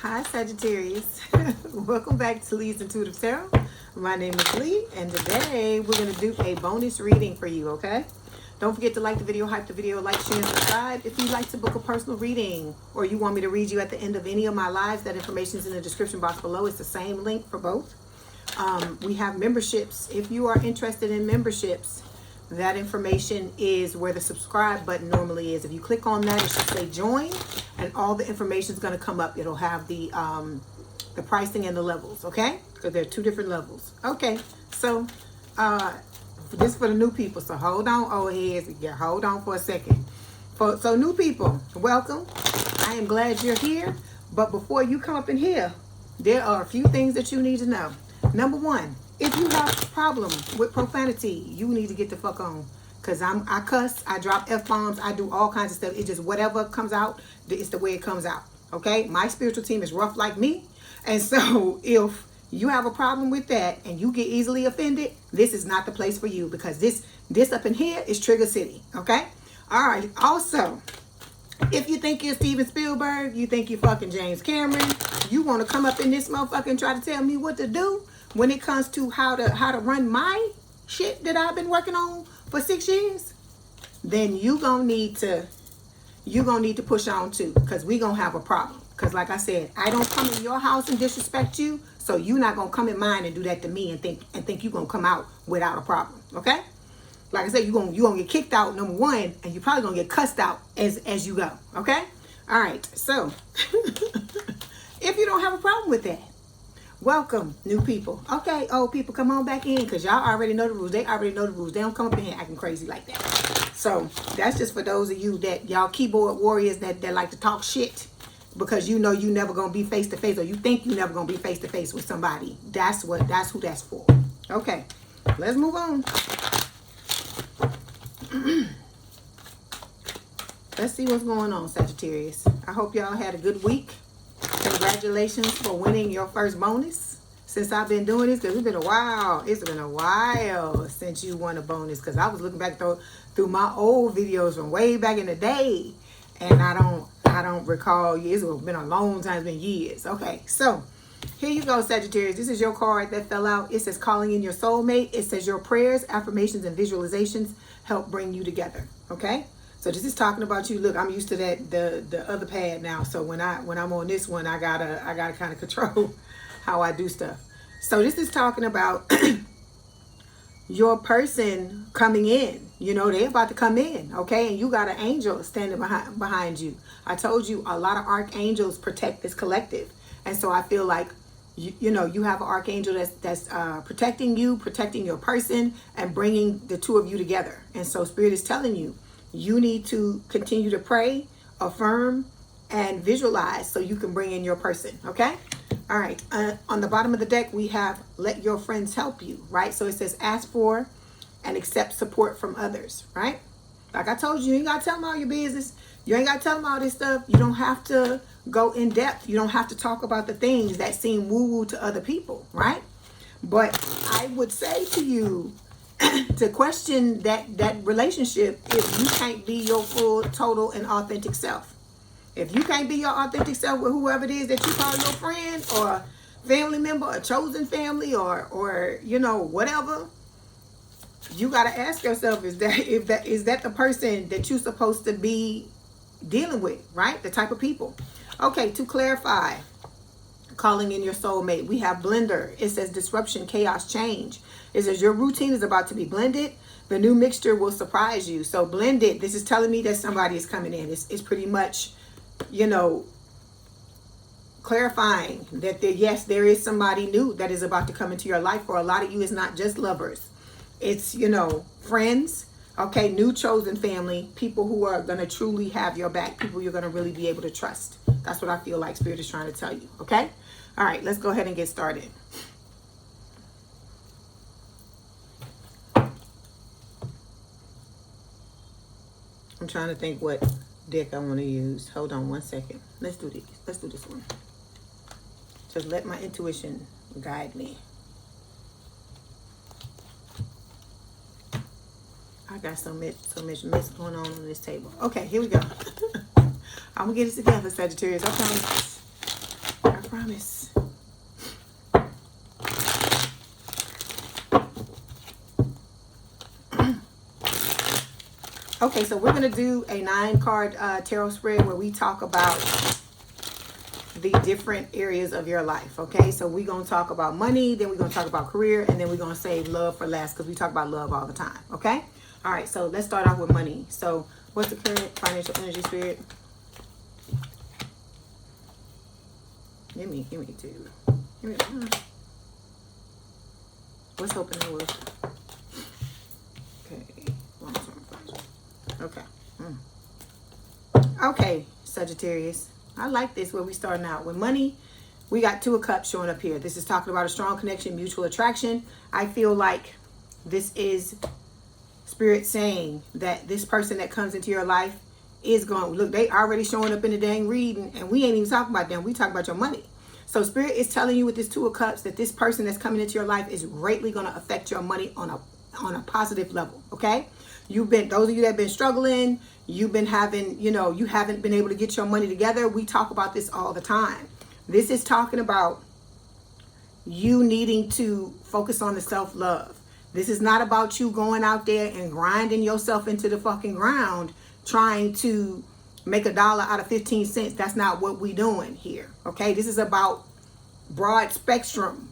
Hi Sagittarius. Welcome back to Leigh's Intuitive Tarot. My name is Leigh, and today we're going to do a bonus reading for you, okay? Don't forget to like the video, hype the video, like, share, and subscribe. If you'd like to book a personal reading or you want me to read you at the end of any of my lives, that information is in the description box below. It's the same link for both. We have memberships. If you are interested in memberships, that information is where the subscribe button normally is. If you click on that, it should say join, and all the information is going to come up. It'll have the pricing and the levels, okay? Because there are two different levels. Okay, so this is for the new people. So hold on, old heads. Yeah, hold on for a second. So new people, welcome. I am glad you're here. But before you come up in here, there are a few things that you need to know. Number one, if you have a problem with profanity, you need to get the fuck on. Because I cuss, I drop F-bombs, I do all kinds of stuff. It's just whatever comes out, it's the way it comes out. Okay? My spiritual team is rough like me. And so if you have a problem with that and you get easily offended, this is not the place for you. Because this up in here is Trigger City. Okay? Alright. Also, if you think you're Steven Spielberg, you think you're fucking James Cameron, you want to come up in this motherfucker and try to tell me what to do when it comes to how to run my shit that I've been working on for 6 years, then you gonna need to push on too, because we gonna have a problem. Because like I said, I don't come in your house and disrespect you, so you're not gonna come in mine and do that to me and think you're gonna come out without a problem. Okay? Like I said, you gonna get kicked out, number one, and you're probably gonna get cussed out as you go. Okay? Alright, so if you don't have a problem with that, welcome, new people. Okay, old people, come on back in, because y'all already know the rules. They already know the rules. They don't come up in here acting crazy like that. So that's just for those of you that y'all keyboard warriors that like to talk shit because you know you never gonna be face to face, or you think you never gonna be face to face with somebody. That's who that's for. Okay, let's move on. Let's see what's going on, Sagittarius. I hope y'all had a good week. Congratulations for winning your first bonus. Since I've been doing this, because it's been a while. It's been a while since you won a bonus. Because I was looking back through my old videos from way back in the day, and I don't recall. It's been a long time. It's been years. Okay, so here you go, Sagittarius. This is your card that fell out. It says calling in your soulmate. It says your prayers, affirmations, and visualizations help bring you together. Okay. So this is talking about you. Look, I'm used to that the other pad now. So when I'm on this one, I gotta kind of control how I do stuff. So this is talking about your person coming in. You know, they're about to come in, okay? And you got an angel standing behind you. I told you a lot of archangels protect this collective, and so I feel like you know you have an archangel that's protecting you, protecting your person, and bringing the two of you together. And so Spirit is telling you, you need to continue to pray, affirm, and visualize so you can bring in your person, okay? All right, on the bottom of the deck, we have let your friends help you, right? So it says ask for and accept support from others, right? Like I told you, you ain't got to tell them all your business. You ain't got to tell them all this stuff. You don't have to go in depth. You don't have to talk about the things that seem woo-woo to other people, right? But I would say to you, to question that relationship if you can't be your full, total, and authentic self. If you can't be your authentic self with whoever it is that you call your friend or family member or chosen family or you know, whatever, you got to ask yourself, is that the person that you're supposed to be dealing with, right? The type of people. Okay, to clarify, calling in your soulmate, we have blender. It says disruption, chaos, change. It says your routine is about to be blended. The new mixture will surprise you. So blended, this is telling me that somebody is coming in. It's pretty much, you know, clarifying that yes, there is somebody new that is about to come into your life. For a lot of you, it's not just lovers. It's, you know, friends, okay, new chosen family, people who are going to truly have your back, people you're going to really be able to trust. That's what I feel like Spirit is trying to tell you, okay? All right, let's go ahead and get started. I'm trying to think what deck I want to use. Hold on one second. Let's do this. Let's do this one. Just let my intuition guide me. I got so much mess going on this table. Okay, here we go. I'm gonna get it together, Sagittarius. Okay. All promise. Okay, so we're going to do a 9-card tarot spread where we talk about the different areas of your life. Okay, so we're going to talk about money, then we're going to talk about career, and then we're going to save love for last because we talk about love all the time. Okay, all right, so let's start off with money. So what's the current financial energy, Spirit? Give me two. Give me, what's hoping it was? Okay, long-term project. Okay. Okay, Sagittarius. I like this where we starting out. With money, we got 2 of Cups showing up here. This is talking about a strong connection, mutual attraction. I feel like this is Spirit saying that this person that comes into your life is going, look, they already showing up in the dang reading, and we ain't even talking about them. We talking about your money. So Spirit is telling you with this 2 of Cups that this person that's coming into your life is greatly going to affect your money on a positive level. Okay, those of you that have been struggling, you've been having, you haven't been able to get your money together. We talk about this all the time. This is talking about you needing to focus on the self-love. This is not about you going out there and grinding yourself into the fucking ground trying to make $1 out of 15 cents. That's not what we doing here. Okay, this is about broad spectrum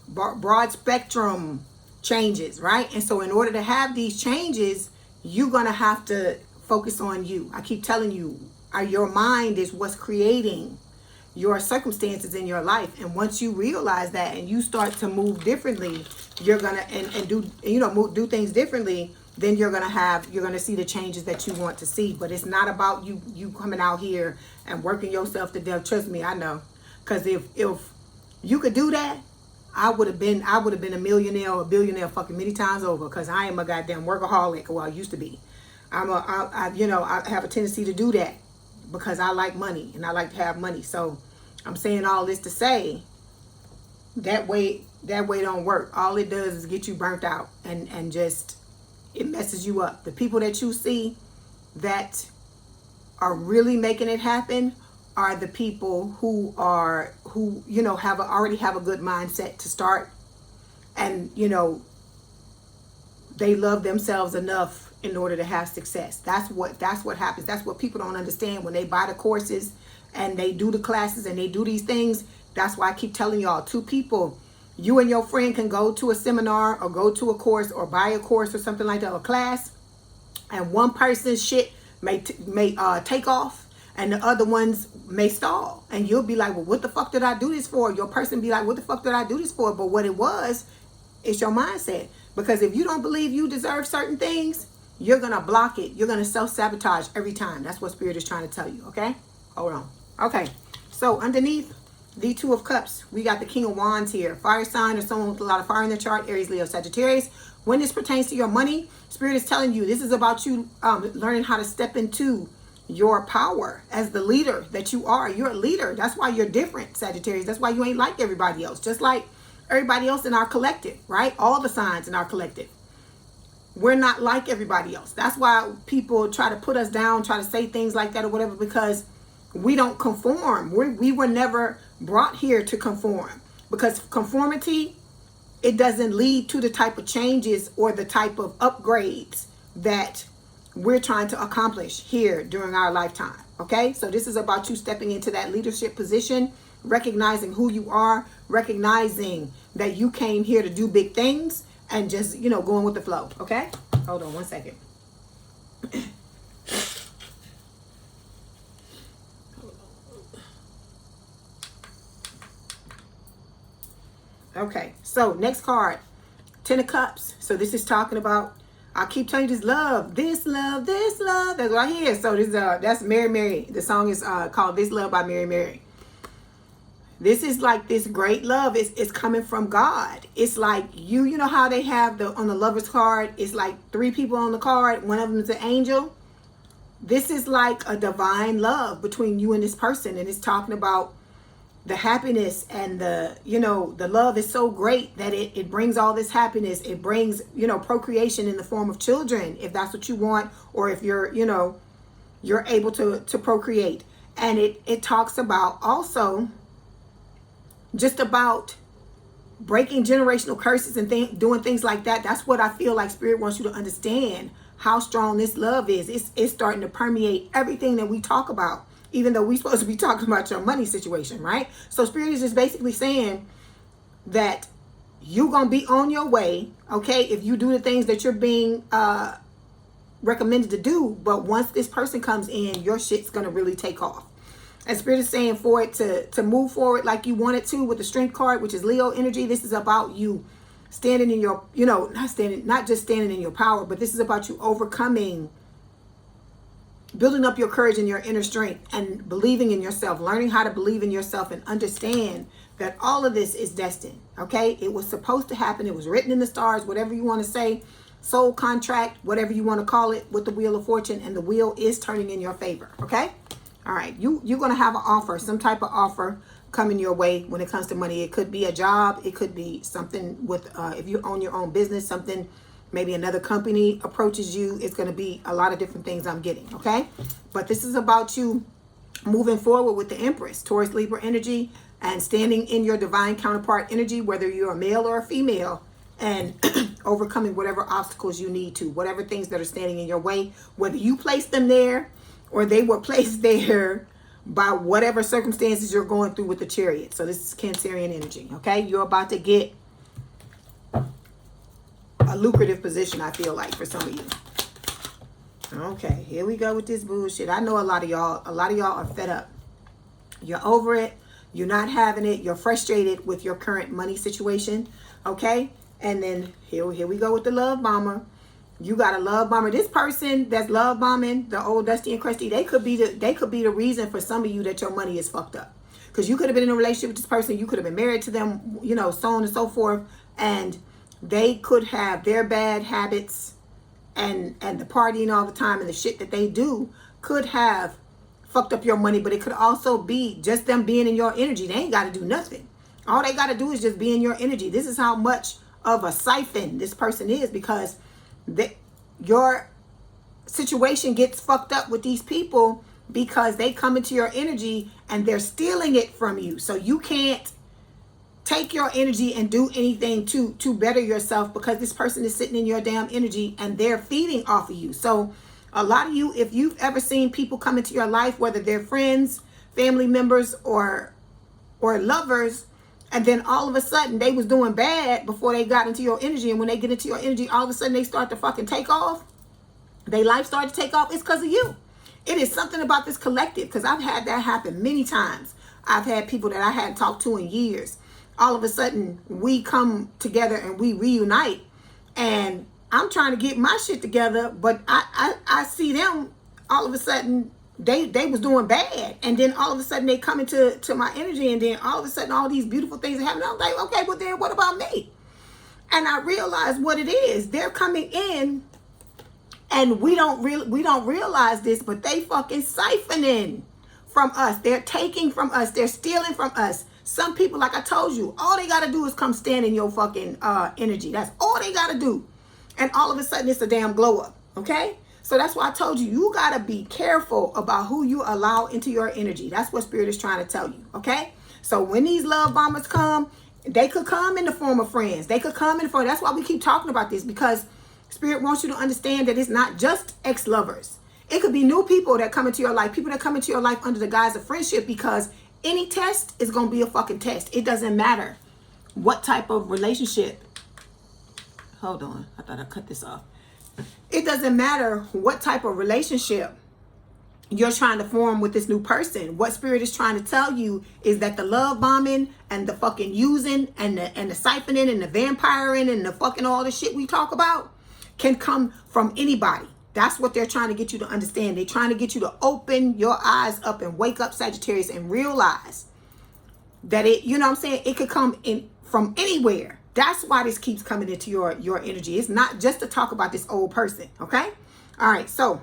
changes, right? And so in order to have these changes, you're gonna have to focus on you. I keep telling you, your mind is what's creating your circumstances in your life. And once you realize that and you start to move differently, you're gonna and do do things differently, then you're gonna see the changes that you want to see. But it's not about you coming out here and working yourself to death. Trust me, I know. Because if you could do that, I would have been a millionaire or a billionaire fucking many times over. Because I am a goddamn workaholic. Well, I used to be. I have a tendency to do that because I like money and I like to have money. So I'm saying all this to say that way don't work. All it does is get you burnt out and just it messes you up. The people that you see that are really making it happen are the people who already have a good mindset to start, and they love themselves enough in order to have success. That's what happens. That's what people don't understand when they buy the courses and they do the classes and they do these things. That's why I keep telling y'all, 2 people, you and your friend can go to a seminar or go to a course or buy a course or something like that, a class, and one person's shit may take off and the other ones may stall, and you'll be like, well, what the fuck did I do this for? Your person be like, what the fuck did I do this for? But what it was, it's your mindset. Because if you don't believe you deserve certain things, you're gonna block it. You're gonna self-sabotage every time. That's what Spirit is trying to tell you. Okay, hold on. Okay, so underneath the 2 of Cups, we got the King of Wands here. Fire sign or someone with a lot of fire in their chart, Aries, Leo, Sagittarius. When this pertains to your money, Spirit is telling you this is about you learning how to step into your power as the leader that you are. You're a leader. That's why you're different, Sagittarius. That's why you ain't like everybody else. Just like everybody else in our collective, right? All the signs in our collective. We're not like everybody else. That's why people try to put us down, try to say things like that or whatever, because we don't conform. We were never brought here to conform, because conformity, it doesn't lead to the type of changes or the type of upgrades that we're trying to accomplish here during our lifetime. Okay, so this is about you stepping into that leadership position, recognizing who you are, recognizing that you came here to do big things, and just going with the flow. Okay, hold on one second. Okay, so next card, 10 of Cups. So this is talking about, I keep telling you, this love, this love, this love. That's right here. So this that's Mary Mary. The song is called This Love by Mary Mary. This is like this great love. It's coming from God. It's like you know how they have on the lover's card, it's like 3 people on the card. One of them is an angel. This is like a divine love between you and this person. And it's talking about the happiness and the love is so great that it brings all this happiness. It brings, procreation in the form of children, if that's what you want, or if you're able to procreate. And it talks about also just about breaking generational curses and doing things like that. That's what I feel like Spirit wants you to understand, how strong this love is. It's starting to permeate everything that we talk about, even though we're supposed to be talking about your money situation, right? So Spirit is just basically saying that you're going to be on your way, okay, if you do the things that you're being recommended to do. But once this person comes in, your shit's going to really take off. And Spirit is saying for it to move forward like you want it to with the Strength card, which is Leo energy. This is about you standing in your, not just standing in your power, but this is about you overcoming, building up your courage and your inner strength and believing in yourself, learning how to believe in yourself and understand that all of this is destined, okay? It was supposed to happen. It was written in the stars, whatever you want to say, soul contract, whatever you want to call it, with the Wheel of Fortune, and the wheel is turning in your favor, okay? All right, you're going to have an offer, some type of offer coming your way when it comes to money. It could be a job. It could be something with, if you own your own business, something, maybe another company approaches you. It's going to be a lot of different things I'm getting, okay? But this is about you moving forward with the Empress, Taurus, Libra energy, and standing in your divine counterpart energy, whether you're a male or a female, and overcoming whatever obstacles you need to, whatever things that are standing in your way, whether you place them there or they were placed there by whatever circumstances you're going through with the Chariot. So this is Cancerian energy, okay? You're about to get a lucrative position, I feel like, for some of you. Okay, here we go with this bullshit. I know a lot of y'all are fed up. You're over it. You're not having it. You're frustrated with your current money situation, okay? And then here we go with the love bomber. You got a love bomber. This person that's love bombing, the old Dusty and Crusty, they could be the reason for some of you that your money is fucked up. Because you could have been in a relationship with this person. You could have been married to them, so on and so forth. And they could have their bad habits and the partying all the time and the shit that they do could have fucked up your money. But it could also be just them being in your energy. They ain't got to do nothing. All they got to do is just be in your energy. This is how much of a siphon this person is, because your situation gets fucked up with these people because they come into your energy and they're stealing it from you. So you can't take your energy and do anything to better yourself, because this person is sitting in your damn energy and they're feeding off of you. So a lot of you, if you've ever seen people come into your life, whether they're friends, family members, or lovers, and then all of a sudden they was doing bad before they got into your energy, and when they get into your energy, all of a sudden they start to fucking take off. Their life started to take off. It's because of you. It is something about this collective, because I've had that happen many times. I've had people that I hadn't talked to in years. All of a sudden we come together and we reunite, and I'm trying to get my shit together, but I see them all of a sudden. They was doing bad, and then all of a sudden they come into my energy, and then all of a sudden all these beautiful things are happening. I'm like, okay, well then what about me? And I realize what it is. They're coming in, and we don't realize this, but they fucking siphoning from us. They're taking from us. They're stealing from us. Some people, like I told you, all they got to do is come stand in your fucking energy. That's all they got to do. And all of a sudden it's a damn glow up, okay? So that's why I told you, you got to be careful about who you allow into your energy. That's what Spirit is trying to tell you, okay? So when these love bombers come, they could come in the form of friends. They could come in the form. That's why we keep talking about this, because Spirit wants you to understand that it's not just ex-lovers. It could be new people that come into your life, people that come into your life under the guise of friendship, because any test is going to be a fucking test. It doesn't matter what type of relationship. Hold on. I thought I cut this off. It doesn't matter what type of relationship you're trying to form with this new person. What Spirit is trying to tell you is that the love bombing and the fucking using and the siphoning and the vampiring and the fucking all the shit we talk about can come from anybody. That's what they're trying to get you to understand. They're trying to get you to open your eyes up and wake up, Sagittarius, and realize that it, you know what I'm saying, it could come in from anywhere. That's why this keeps coming into your energy. It's not just to talk about this old person, okay? All right, so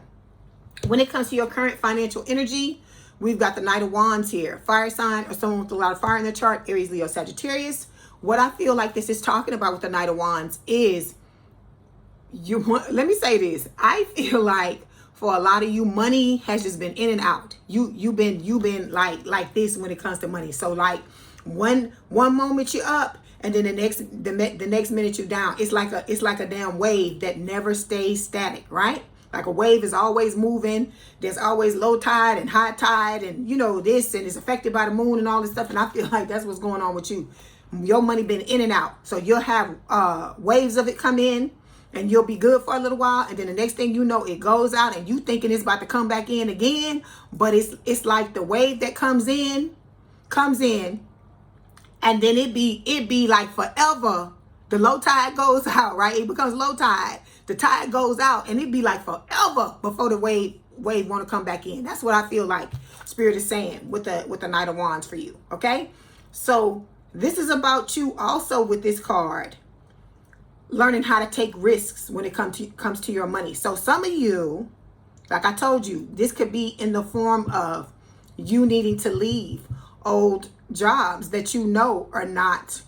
when it comes to your current financial energy, we've got the Knight of Wands here. Fire sign or someone with a lot of fire in their chart, Aries, Leo, Sagittarius. What I feel like this is talking about with the Knight of Wands is, let me say this. I feel like for a lot of you, money has just been in and out. You've been like this when it comes to money. So like one moment you're up, and then the next minute you're down. It's like a damn wave that never stays static, right? Like a wave is always moving. There's always low tide and high tide, and you know this, and it's affected by the moon and all this stuff. And I feel like that's what's going on with you. Your money been in and out. So you'll have waves of it come in, and you'll be good for a little while, and then the next thing you know, it goes out, and you thinking it's about to come back in again. But it's like the wave that comes in, and then it be like forever. The low tide goes out, right? It becomes low tide. The tide goes out, and it be like forever before the wave want to come back in. That's what I feel like Spirit is saying with the Knight of Wands for you. Okay, so this is about you also with this card, learning how to take risks when it comes to your money. So some of you, like I told you, this could be in the form of you needing to leave old jobs that you know are not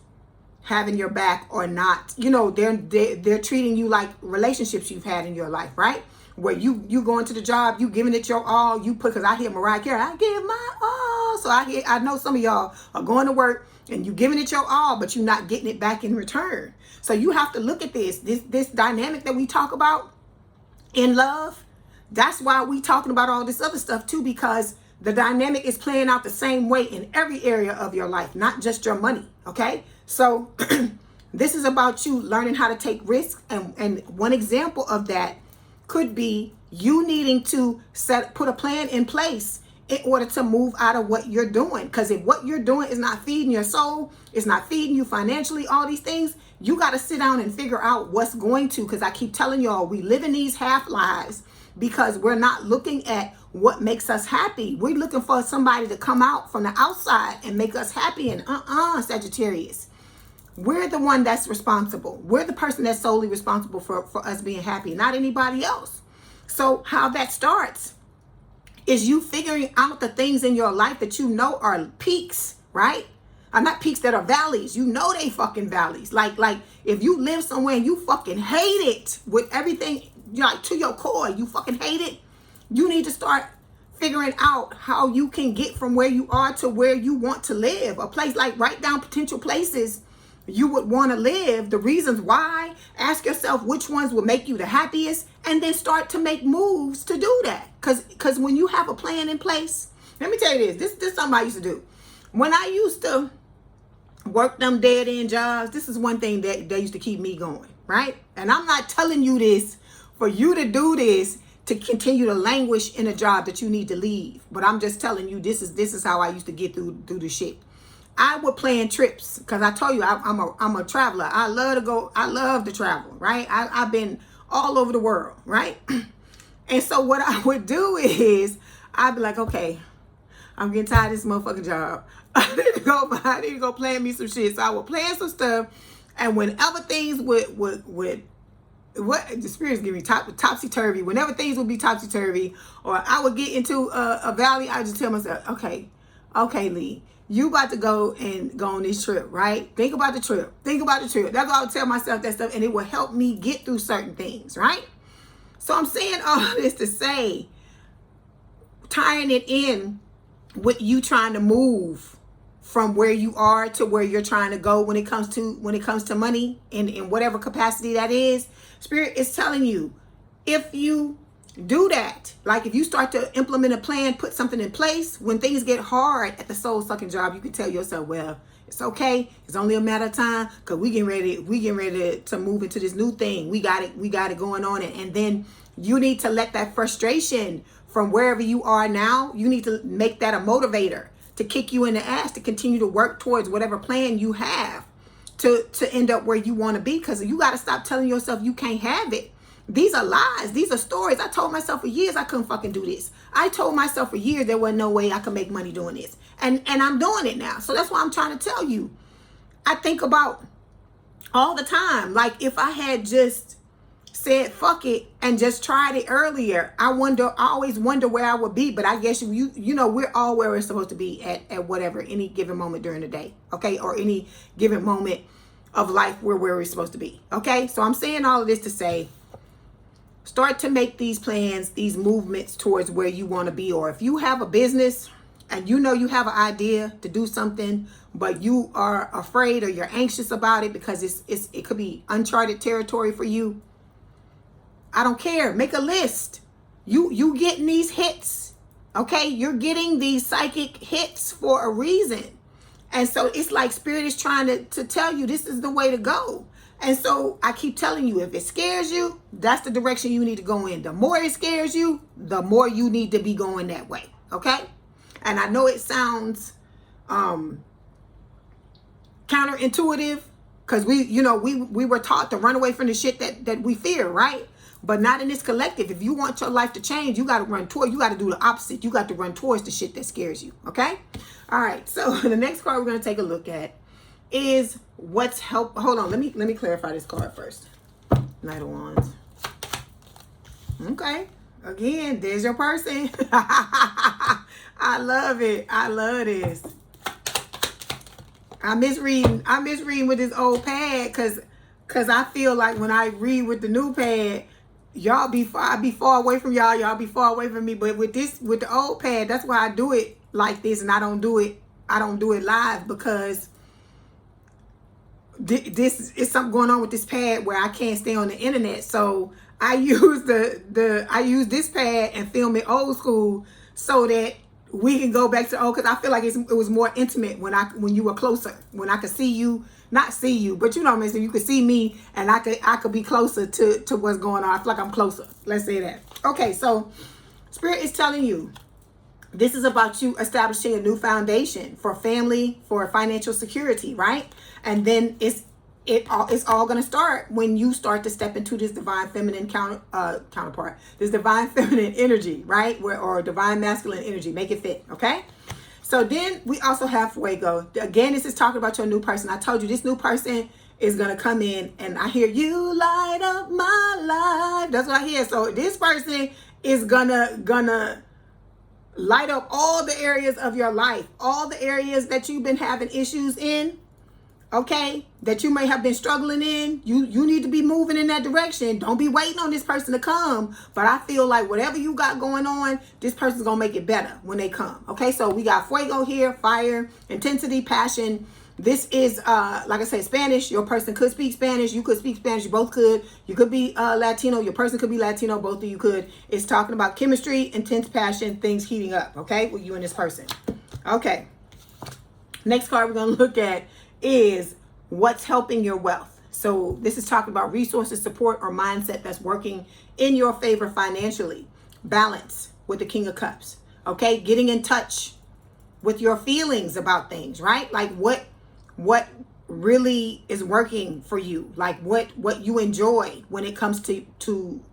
having your back, or not, you know, they're treating you like relationships you've had in your life, right? Where you go into the job, you giving it your all, you put, because I hear Mariah Carey, I give my all. So I know some of y'all are going to work and you giving it your all, but you're not getting it back in return. So you have to look at this dynamic that we talk about in love. That's why we talking about all this other stuff too, because the dynamic is playing out the same way in every area of your life, not just your money. Okay, so this is about you learning how to take risks, and one example of that could be you needing to put a plan in place in order to move out of what you're doing. Because if what you're doing is not feeding your soul, it's not feeding you financially, all these things, you got to sit down and figure out what's going to. Because I keep telling y'all, we live in these half lives because we're not looking at what makes us happy. We're looking for somebody to come out from the outside and make us happy. And Sagittarius, we're the one that's responsible. We're the person that's solely responsible for us being happy, not anybody else. So how that starts is you figuring out the things in your life that you know are peaks, right? Not peaks, that are valleys. You know they fucking valleys. Like if you live somewhere and you fucking hate it with everything, like to your core, you fucking hate it. You need to start figuring out how you can get from where you are to where you want to live. A place, like write down potential places you would want to live, the reasons why. Ask yourself which ones will make you the happiest, and then start to make moves to do that. Because when you have a plan in place, let me tell you this is something I used to do. When I used to work them dead-end jobs, this is one thing that they used to keep me going, right? And I'm not telling you this for you to do this to continue to languish in a job that you need to leave, but I'm just telling you this is how I used to get through the shit. I would plan trips, because I told you I'm a traveler. I love to go. I love to travel, right? I've been all over the world, right? And so what I would do is I'd be like, okay, I'm getting tired of this motherfucking job. I need to go plan me some shit. So I would plan some stuff, and whenever things would what the spirits give me topsy-turvy, whenever things would be topsy-turvy, or I would get into a valley, I just tell myself, okay, Leigh, you about to go on this trip, right? Think about the trip. That's what I would tell myself, that stuff, and it will help me get through certain things, right? So I'm saying all this to say, tying it in with you trying to move from where you are to where you're trying to go when it comes to money, in whatever capacity that is. Spirit is telling you, if you do that, like if you start to implement a plan, put something in place, when things get hard at the soul-sucking job, you can tell yourself, well, it's okay. It's only a matter of time, because we getting ready to move into this new thing. We got it going on. And then you need to let that frustration from wherever you are now, you need to make that a motivator to kick you in the ass to continue to work towards whatever plan you have to end up where you want to be. Because you got to stop telling yourself you can't have it. These are lies. These are stories. I told myself for years I couldn't fucking do this. I told myself for years there wasn't no way I could make money doing this. And I'm doing it now. So that's why I'm trying to tell you. I think about all the time, like if I had just said fuck it and just tried it earlier, I always wonder where I would be. But I guess you know, we're all where we're supposed to be at whatever, any given moment during the day, okay? Or any given moment of life where we're supposed to be, okay? So I'm saying all of this to say, start to make these plans, these movements towards where you want to be. Or if you have a business and you know you have an idea to do something, but you are afraid or you're anxious about it because it could be uncharted territory for you, I don't care. Make a list. You getting these hits, okay? You're getting these psychic hits for a reason. And so it's like Spirit is trying to tell you this is the way to go. And so I keep telling you, if it scares you, that's the direction you need to go in. The more it scares you, the more you need to be going that way, okay? And I know it sounds counterintuitive because we were taught to run away from the shit that we fear, right? But not in this collective. If you want your life to change, you got to run toward, you got to do the opposite. You got to run towards the shit that scares you, okay? All right, so the next card we're going to take a look at is what's hold on, let me clarify this card first. Knight of Wands. Okay, again, there's your person. I love it. I love this. I miss reading with this old pad because I feel like when I read with the new pad, I be far away from y'all be far away from me. But with the old pad, that's why I do it like this, and I don't do it live, because this is something going on with this pad where I can't stay on the internet. So I use I use this pad and film it old school so that we can go back to old, because I feel like it was more intimate when you were closer, when I could see you, not see you, but you know what I mean, so you could see me and I could be closer to what's going on. I feel like I'm closer. Let's say that. Okay, so Spirit is telling you this is about you establishing a new foundation for family, for financial security, right? And then it's all going to start when you start to step into this divine feminine counterpart, this divine feminine energy, right? Or divine masculine energy. Make it fit, okay? So then we also have Fuego. Again, this is talking about your new person. I told you this new person is going to come in, and I hear you light up my life. That's what I hear. So this person is gonna light up all the areas of your life, all the areas that you've been having issues in, okay, that you may have been struggling in. You need to be moving in that direction. Don't be waiting on this person to come. But I feel like whatever you got going on, this person's gonna make it better when they come. Okay, so we got Fuego here, fire, intensity, passion. This is like I said, Spanish. Your person could speak Spanish. You could speak Spanish. You both could. You could be Latino. Your person could be Latino. Both of you could. It's talking about chemistry, intense passion, things heating up, okay, with you and this person. Okay, next card we're gonna look at is what's helping your wealth. So this is talking about resources, support, or mindset that's working in your favor financially. Balance with the King of Cups. Okay, getting in touch with your feelings about things, right? Like what really is working for you, like what you enjoy when it comes to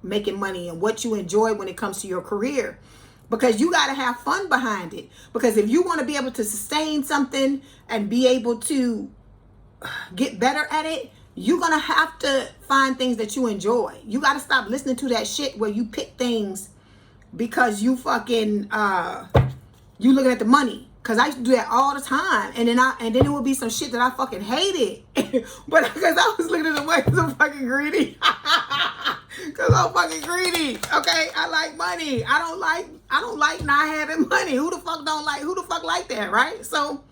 making money, and what you enjoy when it comes to your career. Because you got to have fun behind it. Because if you want to be able to sustain something and be able to get better at it, you're going to have to find things that you enjoy. You got to stop listening to that shit where you pick things because you fucking, you looking at the money. Because I used to do that all the time. And then it would be some shit that I fucking hated. But because I was looking at the way because I'm fucking greedy. Because I'm fucking greedy. Okay, I like money. I don't like not having money. Who the fuck like that, right? So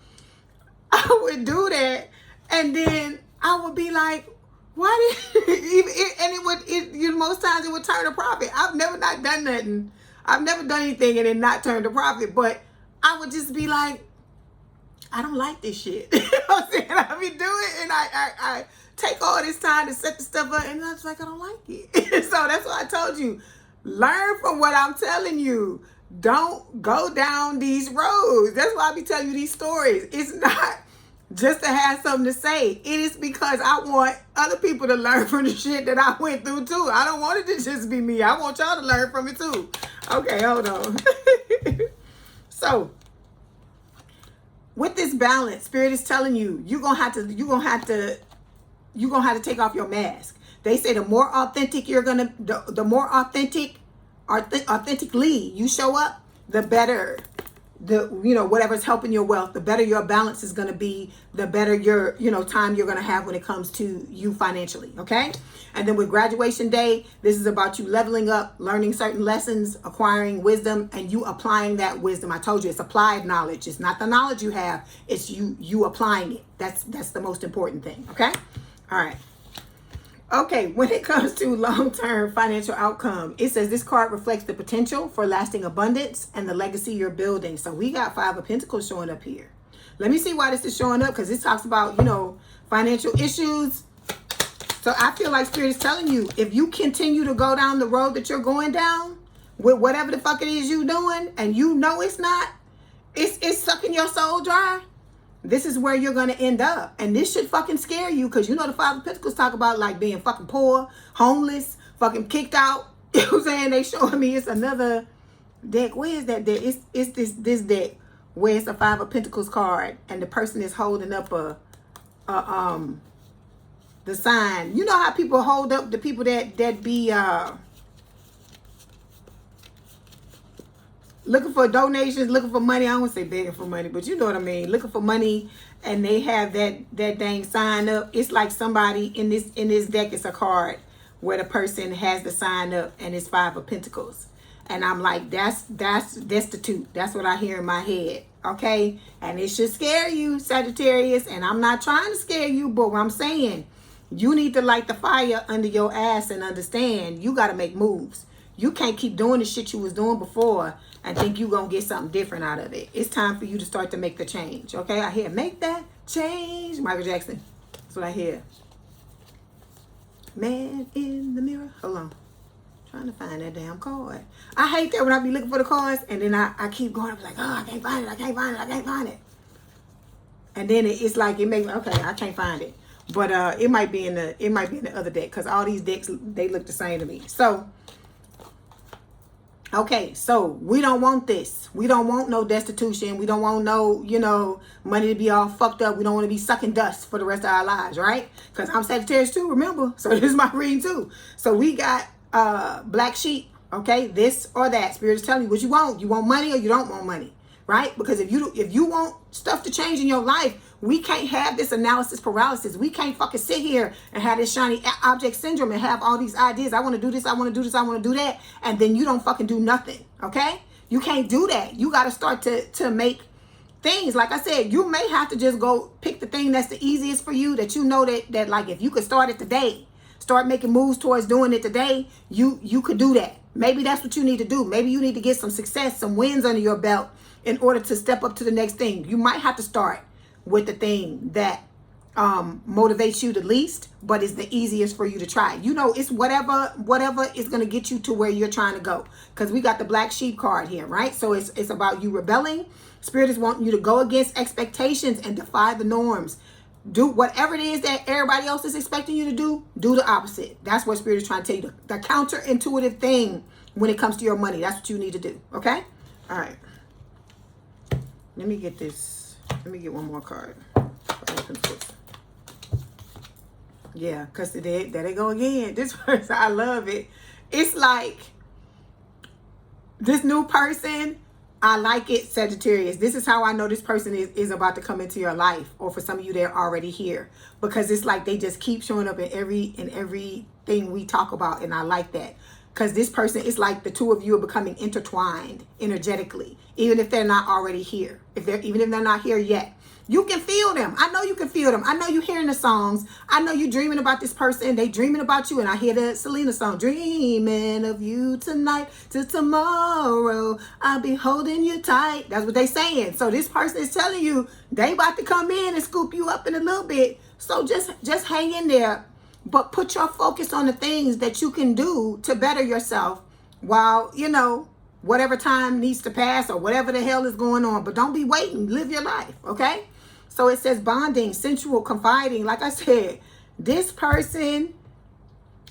I would do that, and then I would be like, why did most times it would turn a profit. I've never not done nothing. I've never done anything and then not turned a profit, but I would just be like, I don't like this shit. You know what I'm saying? I be doing it, and I take all this time to set the stuff up, and I was like, I don't like it. So that's why I told you, learn from what I'm telling you. Don't go down these roads. That's why I be telling you these stories. It's not just to have something to say. It is because I want other people to learn from the shit that I went through too. I don't want it to just be me. I want y'all to learn from it too. Okay, hold on. So with this balance, Spirit is telling you, you're gonna have to take off your mask. They say the more authentic authentically you show up, the better whatever's helping your wealth, the better your balance is going to be, the better your, time you're going to have when it comes to you financially. Okay. And then with graduation day, this is about you leveling up, learning certain lessons, acquiring wisdom, and you applying that wisdom. I told you it's applied knowledge. It's not the knowledge you have. It's you applying it. That's the most important thing. Okay. All right. Okay, when it comes to long-term financial outcome, it says this card reflects the potential for lasting abundance and the legacy you're building. So we got 5 of Pentacles showing up here. Let me see why this is showing up, because this talks about, financial issues. So I feel like Spirit is telling you, if you continue to go down the road that you're going down with whatever the fuck it is you're doing, and it's sucking your soul dry, this is where you're going to end up. And this should fucking scare you, because the 5 of Pentacles talk about like being fucking poor, homeless, fucking kicked out. You know what I'm saying? They showing me it's another deck. Where is that deck? It's this deck where it's a 5 of Pentacles card and the person is holding up the sign. You know how people hold up the people that be looking for donations, looking for money. I don't want to say begging for money, but you know what I mean. Looking for money, and they have that dang sign up. It's like somebody in this deck. It's a card where the person has the sign up, and it's 5 of Pentacles. And I'm like, that's destitute. That's what I hear in my head. Okay, and it should scare you, Sagittarius. And I'm not trying to scare you, but what I'm saying, you need to light the fire under your ass and understand you got to make moves. You can't keep doing the shit you was doing before and think you're going to get something different out of it. It's time for you to start to make the change. Okay, I hear make that change. Michael Jackson. That's what I hear. Man in the mirror. Hold on. Trying to find that damn card. I hate that when I be looking for the cards and then I keep going. I'm like, oh, I can't find it. And then it's like it makes me, okay, I can't find it. But it might be in the other deck, because all these decks, they look the same to me. So okay, so we don't want this. We don't want no destitution. We don't want no, money to be all fucked up. We don't want to be sucking dust for the rest of our lives, right? Because I'm Sagittarius too, remember? So this is my reading too. So we got black sheep, okay? This or that. Spirit is telling you what you want. You want money or you don't want money, right? Because if you want stuff to change in your life, we can't have this analysis paralysis. We can't fucking sit here and have this shiny object syndrome and have all these ideas. I want to do this. I want to do this. I want to do that. And then you don't fucking do nothing. Okay. You can't do that. You got to start to make things. Like I said, you may have to just go pick the thing that's the easiest for you, that that like, if you could start it today, start making moves towards doing it today, you could do that. Maybe that's what you need to do. Maybe you need to get some success, some wins under your belt in order to step up to the next thing. You might have to start with the thing that motivates you the least, but is the easiest for you to try. It's whatever is going to get you to where you're trying to go. Because we got the black sheep card here, right? So it's about you rebelling. Spirit is wanting you to go against expectations and defy the norms. Do whatever it is that everybody else is expecting you to do the opposite. That's what Spirit is trying to tell you. The counterintuitive thing when it comes to your money. That's what you need to do. Okay? All right. Let me get this. Let me get one more card. Yeah, because there they go again. This person, I love it. It's like this new person, I like it, Sagittarius. This is how I know this person is about to come into your life. Or for some of you, they're already here. Because it's like they just keep showing up in everything we talk about. And I like that. Because this person, it's like the two of you are becoming intertwined energetically, even if they're not already here. Even if they're not here yet. You can feel them. I know you can feel them. I know you're hearing the songs. I know you're dreaming about this person. They dreaming about you. And I hear the Selena song, dreaming of you tonight till tomorrow. I'll be holding you tight. That's what they saying. So this person is telling you they about to come in and scoop you up in a little bit. So just hang in there. But put your focus on the things that you can do to better yourself while, whatever time needs to pass or whatever the hell is going on. But don't be waiting. Live your life, okay? So it says bonding, sensual, confiding. Like I said, this person,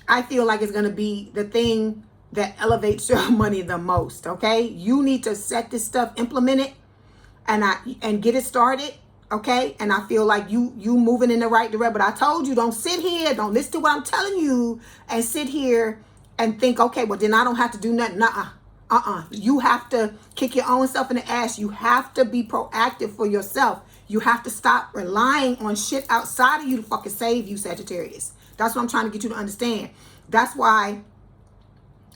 I feel like is going to be the thing that elevates your money the most, okay? You need to set this stuff, implement it, and get it started. Okay, and I feel like you moving in the right direction. But I told you, don't sit here, don't listen to what I'm telling you, and sit here and think, okay, well then I don't have to do nothing. Nuh-uh. You have to kick your own self in the ass. You have to be proactive for yourself. You have to stop relying on shit outside of you to fucking save you, Sagittarius. That's what I'm trying to get you to understand. That's why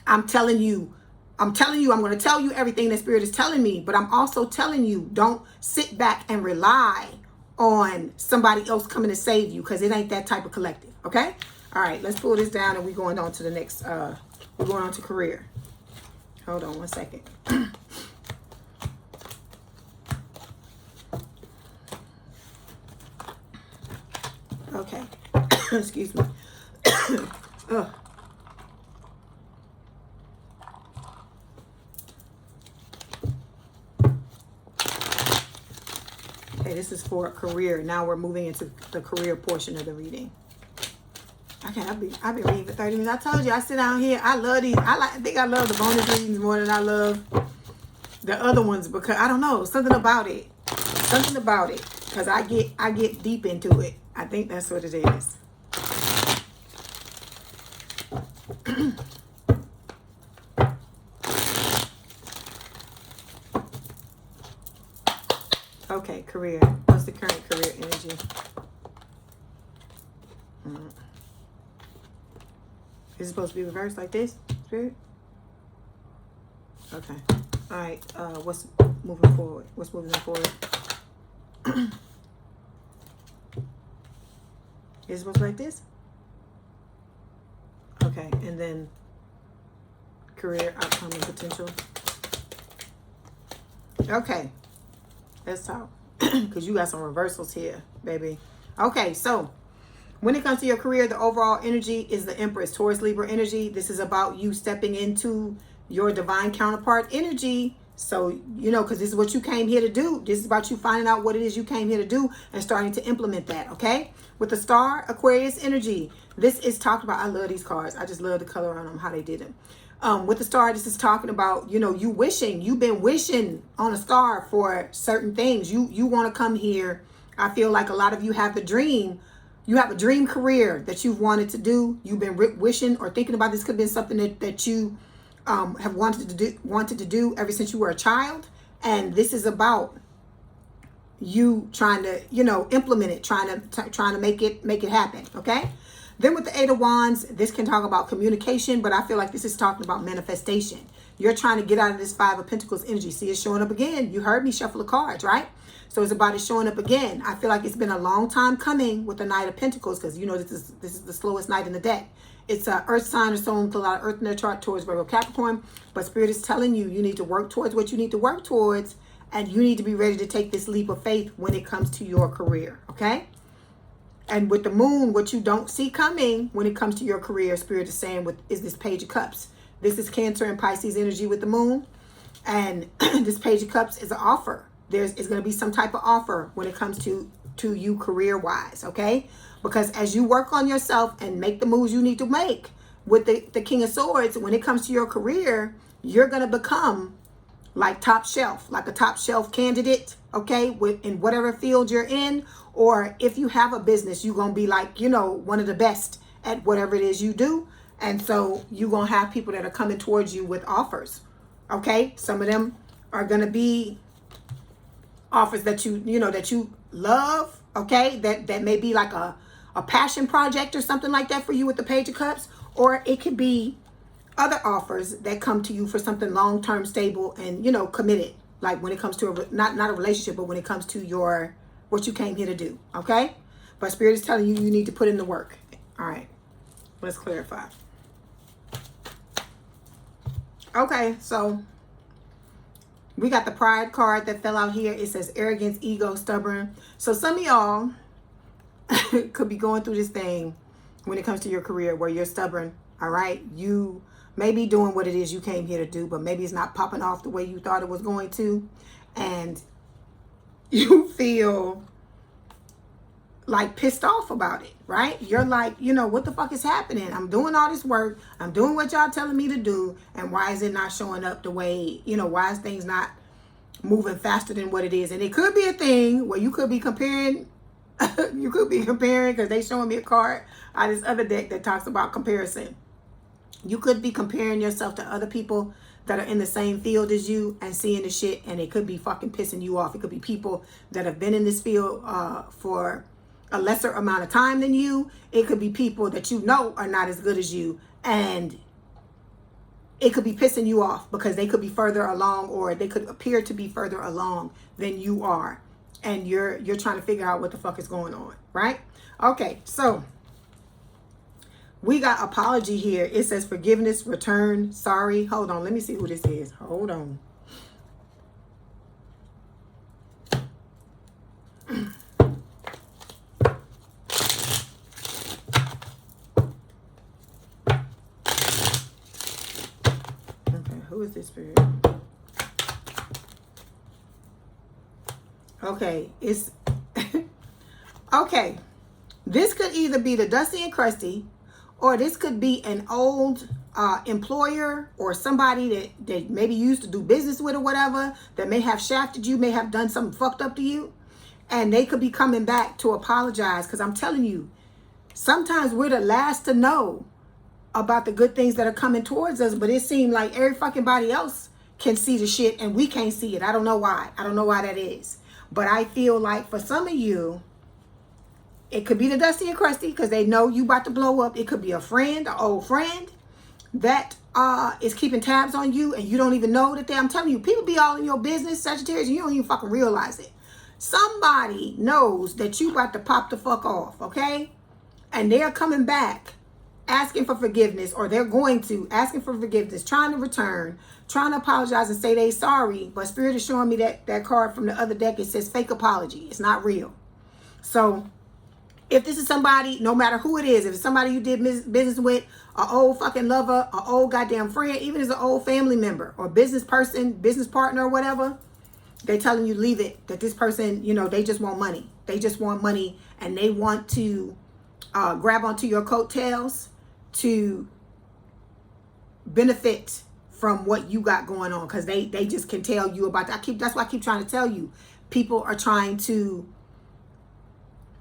I'm telling you, I'm going to tell you everything that Spirit is telling me, but I'm also telling you, don't sit back and rely on somebody else coming to save you, because it ain't that type of collective, okay? All right, let's pull this down and we're going on to the next, we're going on to career. Hold on one second. Okay. Excuse me. Okay, this is for career. Now we're moving into the career portion of the reading. Okay, I've been reading for 30 minutes. I told you, I sit down here. I love these. I think I love the bonus readings more than I love the other ones, because I don't know, something about it. Something about it. Because I get deep into it. I think that's what it is. Okay, career. What's the current career energy? Is it supposed to be reversed like this, Spirit? Okay. All right. What's moving forward? What's moving forward? Is it supposed to be like this? Okay. And then career, outcome, and potential. Okay. Let's talk. Because you got some reversals here, baby. Okay. So when it comes to your career, the overall energy is the Empress, Taurus, Libra energy. This is about you stepping into your divine counterpart energy. So, you know, because this is what you came here to do. This is about you finding out what it is you came here to do and starting to implement that, okay? With the star, Aquarius energy, this is talking about, I love these cards. I just love the color on them, how they did them. With the star, this is talking about, you know, you've been wishing on a star for certain things. You want to come here. I feel like a lot of you have the dream. You have a dream career that you've wanted to do. You've been wishing or thinking about. This could have been something that you have wanted to do ever since you were a child. And this is about you trying to, you know, implement it, trying to make it happen. Okay. Then with the Eight of Wands, this can talk about communication, but I feel like this is talking about manifestation. You're trying to get out of this Five of Pentacles energy. See, it's showing up again. You heard me shuffle the cards, right? So it's about it showing up again. I feel like it's been a long time coming with the Knight of Pentacles, because you know this is the slowest night in the deck. It's an earth sign or someone with a lot of earth in their chart towards Virgo, Capricorn. But Spirit is telling you, you need to work towards what you need to work towards, and you need to be ready to take this leap of faith when it comes to your career, okay? And with the Moon, what you don't see coming when it comes to your career, Spirit is saying, is this Page of Cups. This is Cancer and Pisces energy with the Moon. And this Page of Cups is an offer. There's going to be some type of offer when it comes to you career-wise, okay? Because as you work on yourself and make the moves you need to make with the King of Swords, when it comes to your career, you're going to become like top shelf, like a top shelf candidate, okay, in whatever field you're in. Or if you have a business, you're going to be like, you know, one of the best at whatever it is you do. And so you're going to have people that are coming towards you with offers, okay? Some of them are going to be offers that you love, okay? That may be like a passion project or something like that for you with the Page of Cups. Or it could be other offers that come to you for something long-term, stable, and, you know, committed. Like when it comes to not a relationship, but when it comes to what you came here to do, okay? But Spirit is telling you, you need to put in the work. All right, let's clarify. Okay, so we got the Pride card that fell out here. It says arrogance, ego, stubborn. So some of y'all could be going through this thing when it comes to your career where you're stubborn, all right? You may be doing what it is you came here to do, but maybe it's not popping off the way you thought it was going to. And you feel like pissed off about it, right? You're like, you know, what the fuck is happening? I'm doing all this work. I'm doing what y'all telling me to do. And why is it not showing up the way, you know, why is things not moving faster than what it is? And it could be a thing where you could be comparing, because they showing me a card out of this other deck that talks about comparison. You could be comparing yourself to other people that are in the same field as you and seeing the shit, and it could be fucking pissing you off. It could be people that have been in this field for a lesser amount of time than you. It could be people that you know are not as good as you, and it could be pissing you off because they could be further along, or they could appear to be further along than you are, and you're trying to figure out what the fuck is going on, right? Okay, so we got apology here. It says forgiveness, return, sorry. Hold on, let me see who this is. Hold on. Okay, who is this spirit? Okay, it's okay. This could either be the Dusty and Crusty, or this could be an old employer or somebody that maybe you used to do business with or whatever, that may have shafted you, may have done something fucked up to you, and they could be coming back to apologize. Because I'm telling you, sometimes we're the last to know about the good things that are coming towards us, but it seems like every fucking body else can see the shit and we can't see it. I don't know why. I don't know why that is. But I feel like for some of you, it could be the Dusty and Crusty because they know you about to blow up. It could be a friend, an old friend that is keeping tabs on you, and you don't even know that I'm telling you, people be all in your business, Sagittarius, and you don't even fucking realize it. Somebody knows that you about to pop the fuck off, okay? And they're coming back asking for forgiveness, or they're going to asking for forgiveness, trying to return, trying to apologize and say they sorry. But Spirit is showing me that card from the other deck. It says fake apology. It's not real. So if this is somebody, no matter who it is, if it's somebody you did business with, an old fucking lover, an old goddamn friend, even as an old family member or business person, business partner or whatever, they're telling you leave it. That this person, you know, they just want money. They just want money, and they want to grab onto your coattails to benefit from what you got going on, because they just can tell you about that. That's why I keep trying to tell you, people are trying to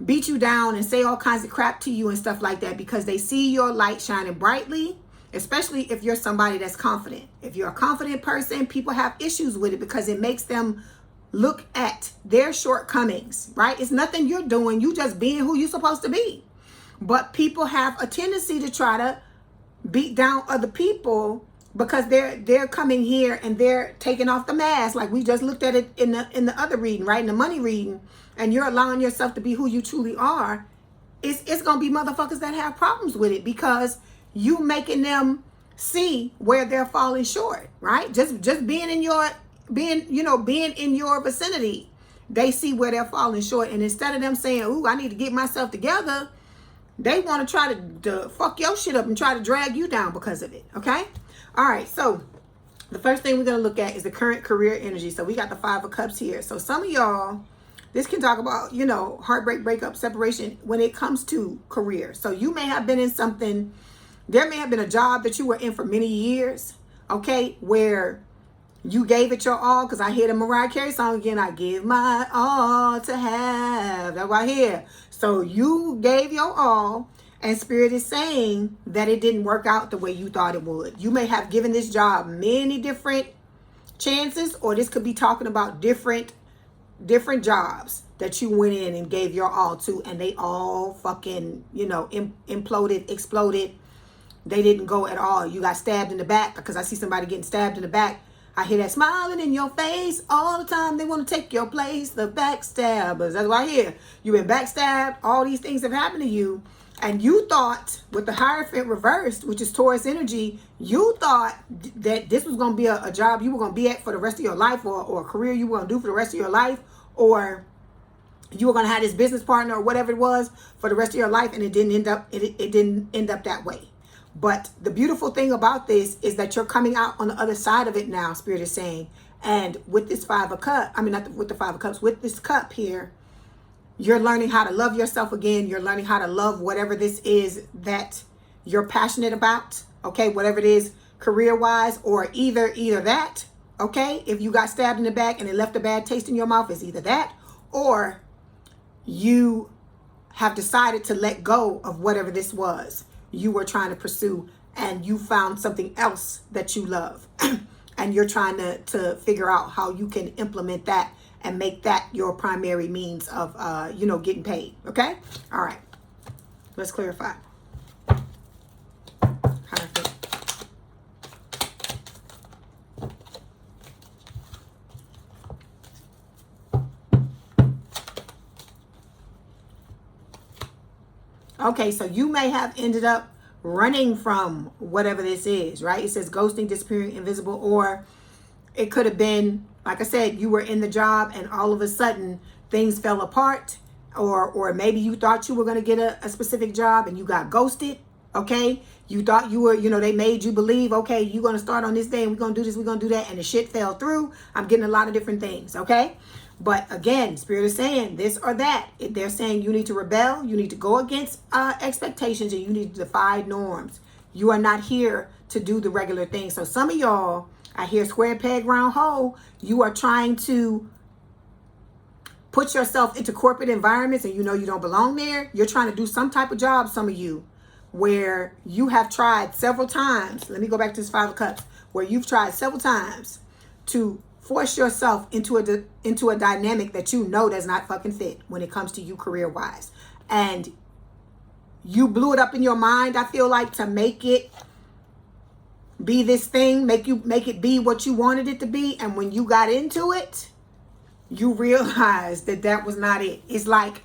beat you down and say all kinds of crap to you and stuff like that, because they see your light shining brightly, especially if you're somebody that's confident. If you're a confident person, people have issues with it because it makes them look at their shortcomings, right? It's nothing you're doing. You just being who you're supposed to be. But people have a tendency to try to beat down other people because they're coming here and they're taking off the mask, like we just looked at it in the other reading, right? In the money reading, and you're allowing yourself to be who you truly are. It's gonna be motherfuckers that have problems with it because you making them see where they're falling short, right? Just being in your being in your vicinity, they see where they're falling short, and instead of them saying, "Ooh, I need to get myself together," they want to try to fuck your shit up and try to drag you down because of it. Okay. All right, so the first thing we're going to look at is the current career energy. So we got the 5 of Cups here. So some of y'all, this can talk about, you know, heartbreak, breakup, separation when it comes to career. So you may have been in something, there may have been a job that you were in for many years, okay, where you gave it your all, because I hear the Mariah Carey song again, I give my all to have. That's what I hear. So you gave your all, and Spirit is saying that it didn't work out the way you thought it would. You may have given this job many different chances, or this could be talking about different jobs that you went in and gave your all to, and they all fucking, you know, imploded, exploded. They didn't go at all. You got stabbed in the back, because I see somebody getting stabbed in the back. I hear that smiling in your face all the time. They want to take your place. The backstabbers. That's what I hear. You've been backstabbed. All these things have happened to you. And you thought, with the Hierophant reversed, which is Taurus energy, you thought that this was going to be a job you were going to be at for the rest of your life, or a career you were going to do for the rest of your life, or you were going to have this business partner or whatever it was for the rest of your life, and it didn't end up that way. But the beautiful thing about this is that you're coming out on the other side of it now, Spirit is saying. And with this 5 of Cups, I mean, not with the 5 of Cups, with this cup here, you're learning how to love yourself again. You're learning how to love whatever this is that you're passionate about. Okay, whatever it is, career-wise, or either that. Okay, if you got stabbed in the back and it left a bad taste in your mouth, it's either that, or you have decided to let go of whatever this was you were trying to pursue, and you found something else that you love. and you're trying to figure out how you can implement that and make that your primary means of, you know, getting paid. Okay? All right. Let's clarify. Hierophant. Okay, so you may have ended up running from whatever this is, right? It says ghosting, disappearing, invisible, or it could have been, like I said, you were in the job and all of a sudden things fell apart, or maybe you thought you were going to get a specific job and you got ghosted, okay? You thought you were, you know, they made you believe, okay, you're going to start on this day and we're going to do this, we're going to do that, and the shit fell through. I'm getting a lot of different things, okay? But again, Spirit is saying this or that. They're saying you need to rebel, you need to go against expectations, and you need to defy norms. You are not here to do the regular thing. So some of y'all, I hear square peg round hole. You are trying to put yourself into corporate environments and you know you don't belong there. You're trying to do some type of job, some of you, where you have tried several times. Let me go back to this Five of Cups, where you've tried several times to force yourself into a dynamic that you know does not fucking fit when it comes to you career-wise. And you blew it up in your mind, I feel like, to make it be this thing, make it be what you wanted it to be. And when you got into it, you realized that that was not it. It's like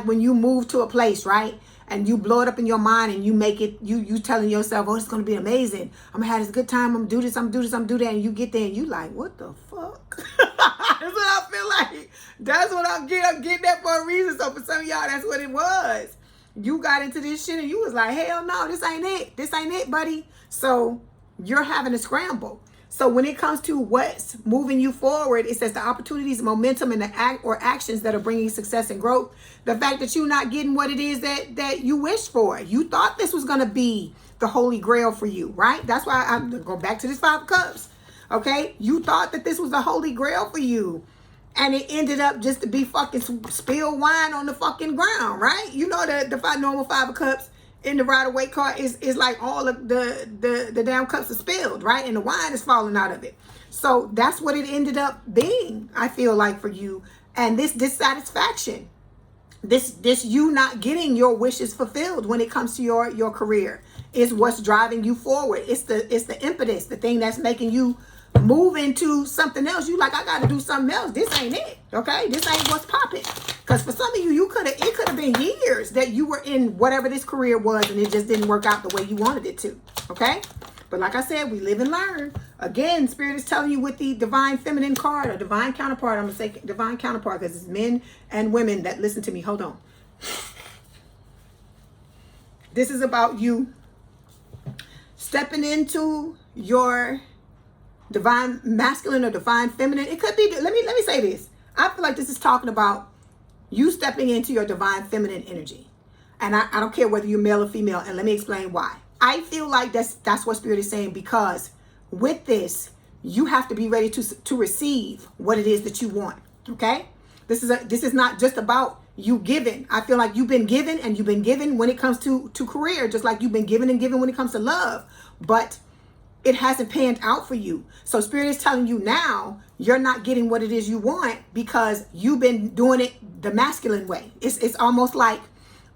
when you move to a place, right? And you blow it up in your mind and you make it, you telling yourself, oh, it's going to be amazing. I'm going to have this good time. I'm going to do this, I'm going to do this, I'm going to do that. And you get there and you like, what the fuck? That's what I feel like. That's what I'm getting that for a reason. So for some of y'all, that's what it was. You got into this shit and you was like, hell no, this ain't it. This ain't it, buddy. So you're having a scramble. So when it comes to what's moving you forward, it says the opportunities, momentum, and the actions that are bringing success and growth. The fact that you're not getting what it is that you wish for. You thought this was going to be the holy grail for you, right? That's why I'm going to go back to this Five of Cups. Okay? You thought that this was the holy grail for you. And it ended up just to be fucking spilled wine on the fucking ground, right? You know the normal Five of Cups in the Rider-Waite card is like all of the damn cups are spilled, right? And the wine is falling out of it. So that's what it ended up being, I feel like, for you. And this dissatisfaction, this you not getting your wishes fulfilled when it comes to your career is what's driving you forward. It's the impetus, the thing that's making you move into something else. You like, I got to do something else. This ain't it. Okay, this ain't what's popping. Because for some of you, it could have been years that you were in whatever this career was, and it just didn't work out the way you wanted it to. Okay, but like I said, we live and learn. Again, Spirit is telling you with the divine feminine card or divine counterpart. I'm gonna say divine counterpart because it's men and women that listen to me. Hold on. This is about you stepping into your divine masculine or divine feminine. It could be, let me say this. I feel like this is talking about you stepping into your divine feminine energy. And I don't care whether you're male or female, and let me explain why. I feel like that's what Spirit is saying, because with this, you have to be ready to receive what it is that you want. Okay? This is not just about you giving. I feel like you've been given, and you've been given when it comes to career, just like you've been given and given when it comes to love. But it hasn't panned out for you. So Spirit is telling you now you're not getting what it is you want because you've been doing it the masculine way. It's almost like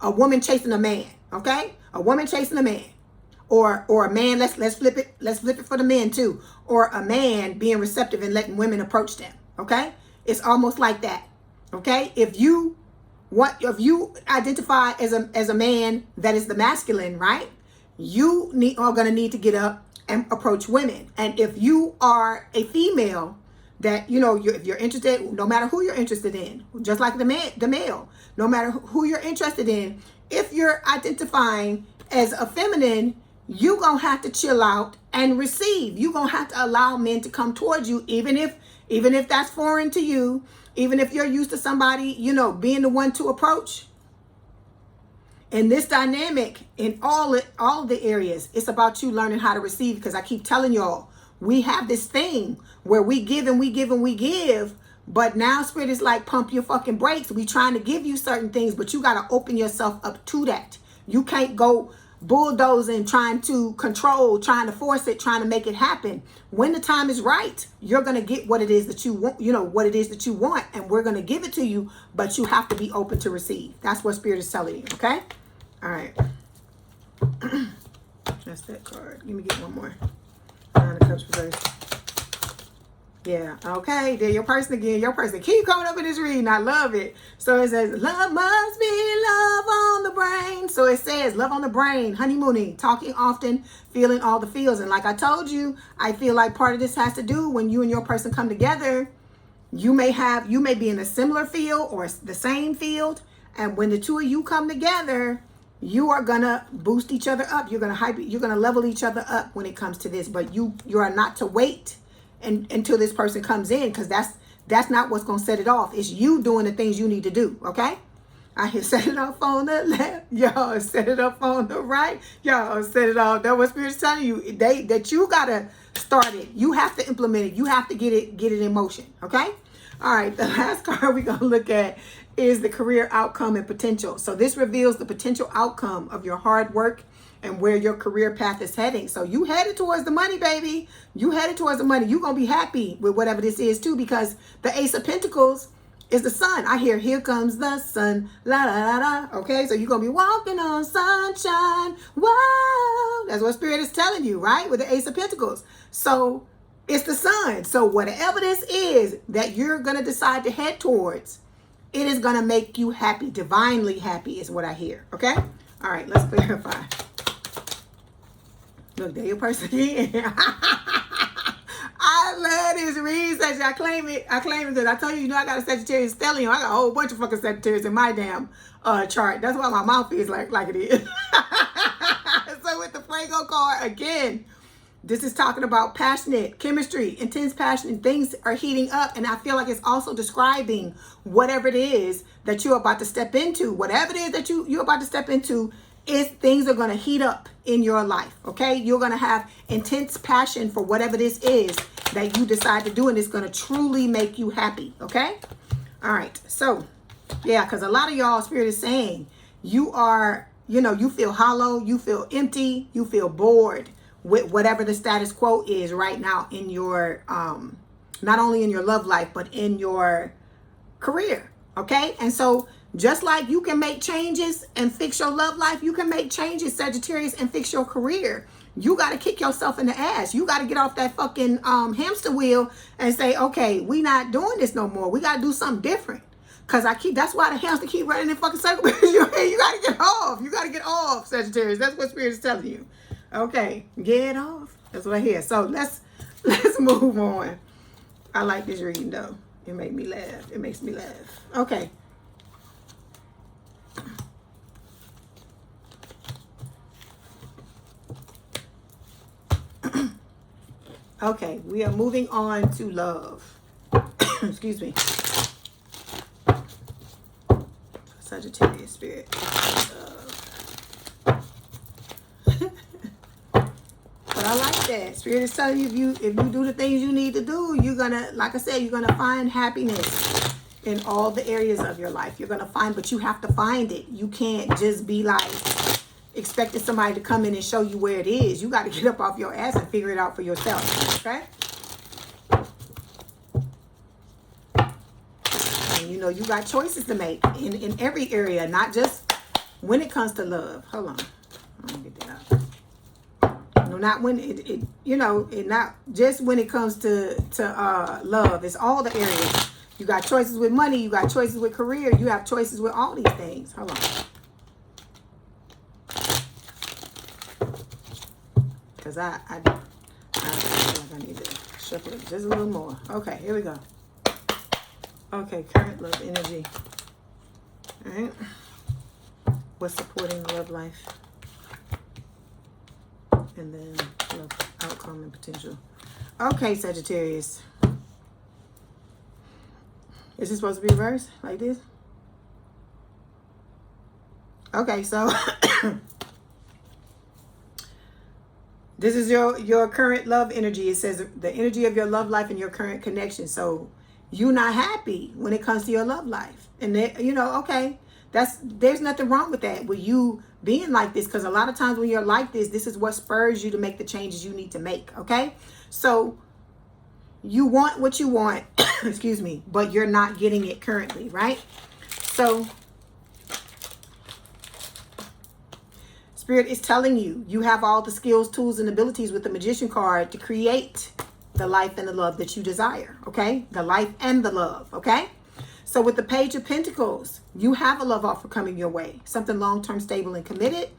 a woman chasing a man, okay? A woman chasing a man. Or a man, let's flip it for the men too. Or a man being receptive and letting women approach them, okay? It's almost like that, okay? If you identify as a man that is the masculine, right? You are going to need to get up and approach women. And if you are a female that, you know, if you're interested, no matter who you're interested in, just like the male, no matter who you're interested in, if you're identifying as a feminine, you're going to have to chill out and receive. You're going to have to allow men to come towards you, even if that's foreign to you, even if you're used to somebody, you know, being the one to approach. In this dynamic, in all of the areas, it's about you learning how to receive, because I keep telling y'all, we have this thing where we give and we give and we give, but now Spirit is like, pump your fucking brakes. We trying to give you certain things, but you got to open yourself up to that. You can't go bulldozing, trying to control, trying to force it, trying to make it happen. When the time is right, you're going to get what it is that you want, you know, what it is that you want, and we're going to give it to you, but you have to be open to receive. That's what Spirit is telling you, okay? All right. That's that card. Let me get one more. Nine of Cups reversed. Yeah, okay, there your person again. Your person keep coming up in this reading. I love it. So it says, love must be love on the brain. So it says, love on the brain, honeymooning, talking often, feeling all the feels. And like I told you, I feel like part of this has to do when you and your person come together. You may be in a similar field or the same field. And when the two of you come together, you are gonna boost each other up. You're gonna level each other up when it comes to this. But you are not to wait until this person comes in, because that's not what's gonna set it off. It's you doing the things you need to do. Okay, I hear set it off on the left, y'all set it up on the right, y'all set it off. That's what Spirit's telling you, that you gotta start it. You have to implement it. You have to get it in motion. Okay, all right, the last card we're gonna look at is the career outcome and potential. So this reveals the potential outcome of your hard work and where your career path is heading. So you headed towards the money, baby. You headed towards the money. You're going to be happy with whatever this is too, because the Ace of Pentacles is the sun. I hear, here comes the sun, la la la la. Okay, so you're going to be walking on sunshine. Whoa. That's what Spirit is telling you, right? With the Ace of Pentacles. So it's the sun. So whatever this is that you're going to decide to head towards, it is going to make you happy. Divinely happy is what I hear. Okay. All right, let's clarify. Look, there your person again. I love this read, Sagittarius. I claim it because I told you, I got a Sagittarius stellium. I got a whole bunch of fucking Sagittarius in my damn chart. That's why my mouth is like it is. So with the Fuego card, again, this is talking about passionate, chemistry, intense passion, and things are heating up. And I feel like it's also describing whatever it is that you're about to step into. Whatever it is that you're about to step into, things are going to heat up in your life. Okay, you're going to have intense passion for whatever this is that you decide to do, and it's going to truly make you happy. Okay, all right. So yeah, because a lot of y'all, Spirit is saying you are, you feel hollow, you feel empty, you feel bored with whatever the status quo is right now in your not only in your love life but in your career. Okay, and so just like you can make changes and fix your love life, you can make changes, Sagittarius, and fix your career. You got to kick yourself in the ass. You got to get off that fucking hamster wheel and say, okay, we not doing this no more. We got to do something different. Because that's why the hamster keep running in fucking circles. You got to get off. You got to get off, Sagittarius. That's what Spirit is telling you. Okay, get off. That's what I hear. So let's move on. I like this reading though. It makes me laugh. It makes me laugh. Okay. Okay, we are moving on to love. Excuse me. Sagittarius Spirit. But I like that. Spirit is telling you, if you do the things you need to do, you're gonna, like I said, you're gonna find happiness in all the areas of your life. You're gonna find, but you have to find it. You can't just be like expecting somebody to come in and show you where it is. You got to get up off your ass and figure it out for yourself. Okay? And you got choices to make in every area, not just when it comes to love. Hold on. Let me get that out. Not when it not just when it comes to love. It's all the areas. You got choices with money. You got choices with career. You have choices with all these things. Hold on. Because I feel like I need to shuffle it just a little more. Okay, here we go. Okay, current love energy. All right. What's supporting the love life? And then love outcome and potential. Okay, Sagittarius. Is this supposed to be reversed like this? Okay, so this is your current love energy. It says the energy of your love life and your current connection. So you're not happy when it comes to your love life. And okay, There's nothing wrong with that, with you being like this, because a lot of times when you're like this is what spurs you to make the changes you need to make, okay? So you want what you want, excuse me, but you're not getting it currently, right? So Spirit is telling you, you have all the skills, tools, and abilities with the Magician card to create the life and the love that you desire, okay? The life and the love, okay? So with the Page of Pentacles, you have a love offer coming your way. Something long-term, stable, and committed.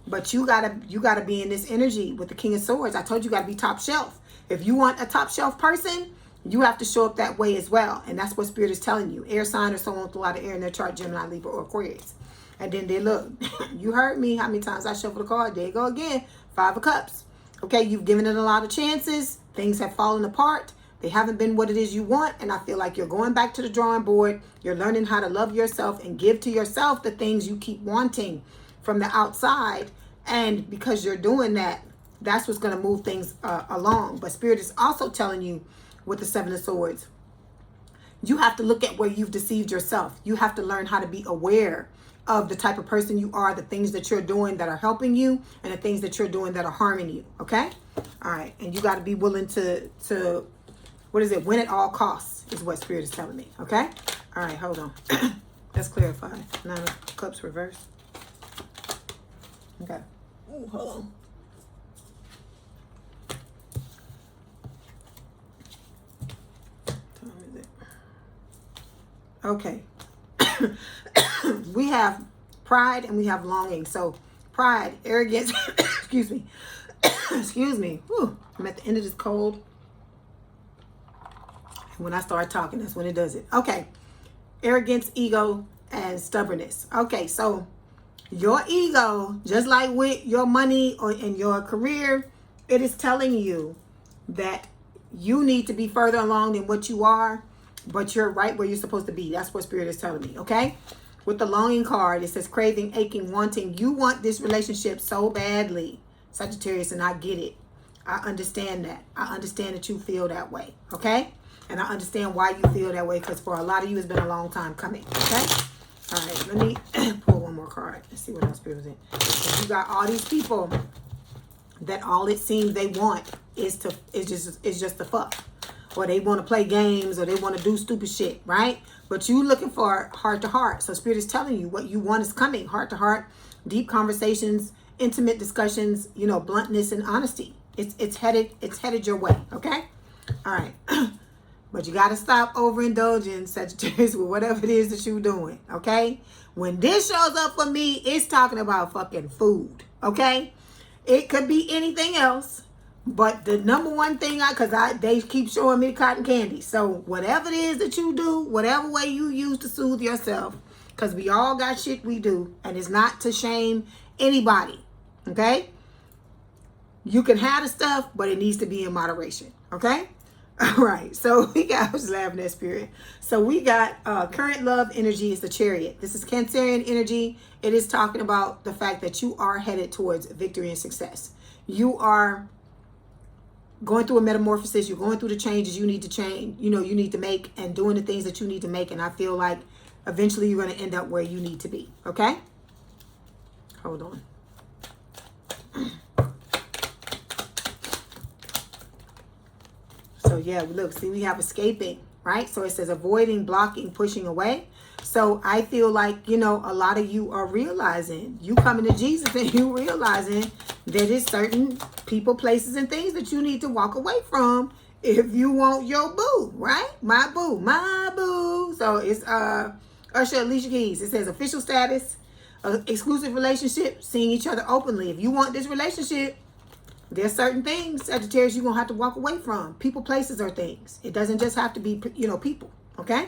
But you gotta be in this energy with the King of Swords. I told you, gotta be top shelf. If you want a top shelf person, you have to show up that way as well. And that's what Spirit is telling you. Air sign or someone with a lot of air in their chart, Gemini, Libra, or Aquarius. And then they look, you heard me how many times I shuffled the card. There you go again. 5 of Cups. Okay, you've given it a lot of chances. Things have fallen apart. They haven't been what it is you want. And I feel like you're going back to the drawing board. You're learning how to love yourself and give to yourself the things you keep wanting from the outside. And because you're doing that, that's what's going to move things along. But Spirit is also telling you with the 7 of Swords, you have to look at where you've deceived yourself. You have to learn how to be aware of the type of person you are, the things that you're doing that are helping you, and the things that you're doing that are harming you, okay? All right, and you got to be willing to what is it? Win at all costs is what Spirit is telling me, okay? All right, hold on. Let's clarify. 9 of Cups reverse. Okay. Ooh, hold on. What time is it? Okay. We have pride and we have longing. So pride, arrogance, excuse me. Excuse me. Whew. I'm at the end of this cold. When I start talking, that's when it does it. Okay. Arrogance, ego, and stubbornness. Okay, so your ego, just like with your money or in your career, it is telling you that you need to be further along than what you are, but you're right where you're supposed to be. That's what Spirit is telling me, okay? With the longing card, it says craving, aching, wanting. You want this relationship so badly, Sagittarius, and I get it. I understand that. I understand that you feel that way, okay? And I understand why you feel that way, because for a lot of you, it's been a long time coming, okay? All right, let me pull one more card. Let's see what else Spirit is in. You got all these people that all it seems they want is just to fuck. Or they want to play games, or they want to do stupid shit, right? But you looking for heart to heart. So Spirit is telling you what you want is coming. Heart to heart, deep conversations, intimate discussions, you know, bluntness and honesty. It's headed your way, okay? All right. But you got to stop overindulging, Sagittarius, with whatever it is that you're doing, okay? When this shows up for me, it's talking about fucking food, okay? It could be anything else. But the number one thing, they keep showing me cotton candy. So whatever it is that you do, whatever way you use to soothe yourself, because we all got shit we do, and it's not to shame anybody, okay? You can have the stuff, but it needs to be in moderation, okay? All right, so I was laughing at Spirit. So we got current love energy is the Chariot. This is Cancerian energy. It is talking about the fact that you are headed towards victory and success. You are going through a metamorphosis. You're going through the changes you need to change, you need to make, and doing the things that you need to make. And I feel like eventually you're going to end up where you need to be. Okay? Hold on. So yeah, look, see, we have escaping, right? So it says avoiding, blocking, pushing away. So I feel like, a lot of you are realizing, you coming to Jesus and you realizing that it's certain people, places, and things that you need to walk away from if you want your boo, right? My boo, my boo. So it's Usher, Alicia Keys. It says official status, exclusive relationship, seeing each other openly. If you want this relationship, there's certain things, Sagittarius, you're going to have to walk away from. People, places, or things. It doesn't just have to be, people. Okay?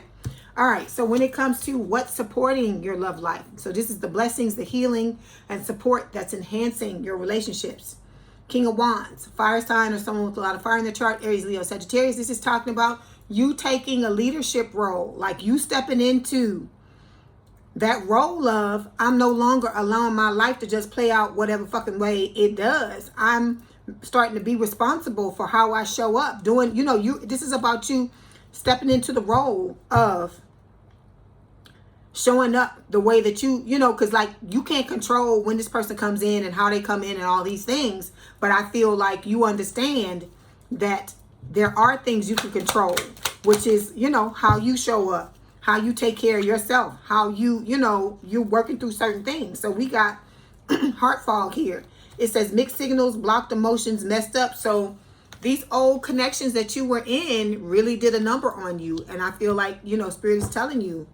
All right. So when it comes to what's supporting your love life. So this is the blessings, the healing, and support that's enhancing your relationships. King of Wands, fire sign or someone with a lot of fire in their chart, Aries, Leo, Sagittarius. This is talking about you taking a leadership role. Like you stepping into that role of, I'm no longer allowing my life to just play out whatever fucking way it does. I'm starting to be responsible for how I show up, doing, this is about you stepping into the role of showing up the way that you know, because like you can't control when this person comes in and how they come in and all these things. But I feel like you understand that there are things you can control, which is, you know, how you show up, how you take care of yourself, how you know, you're working through certain things. So we got heart fog here. It says mixed signals, blocked emotions, messed up. So these old connections that you were in really did a number on you. And I feel like, you know, Spirit is telling you,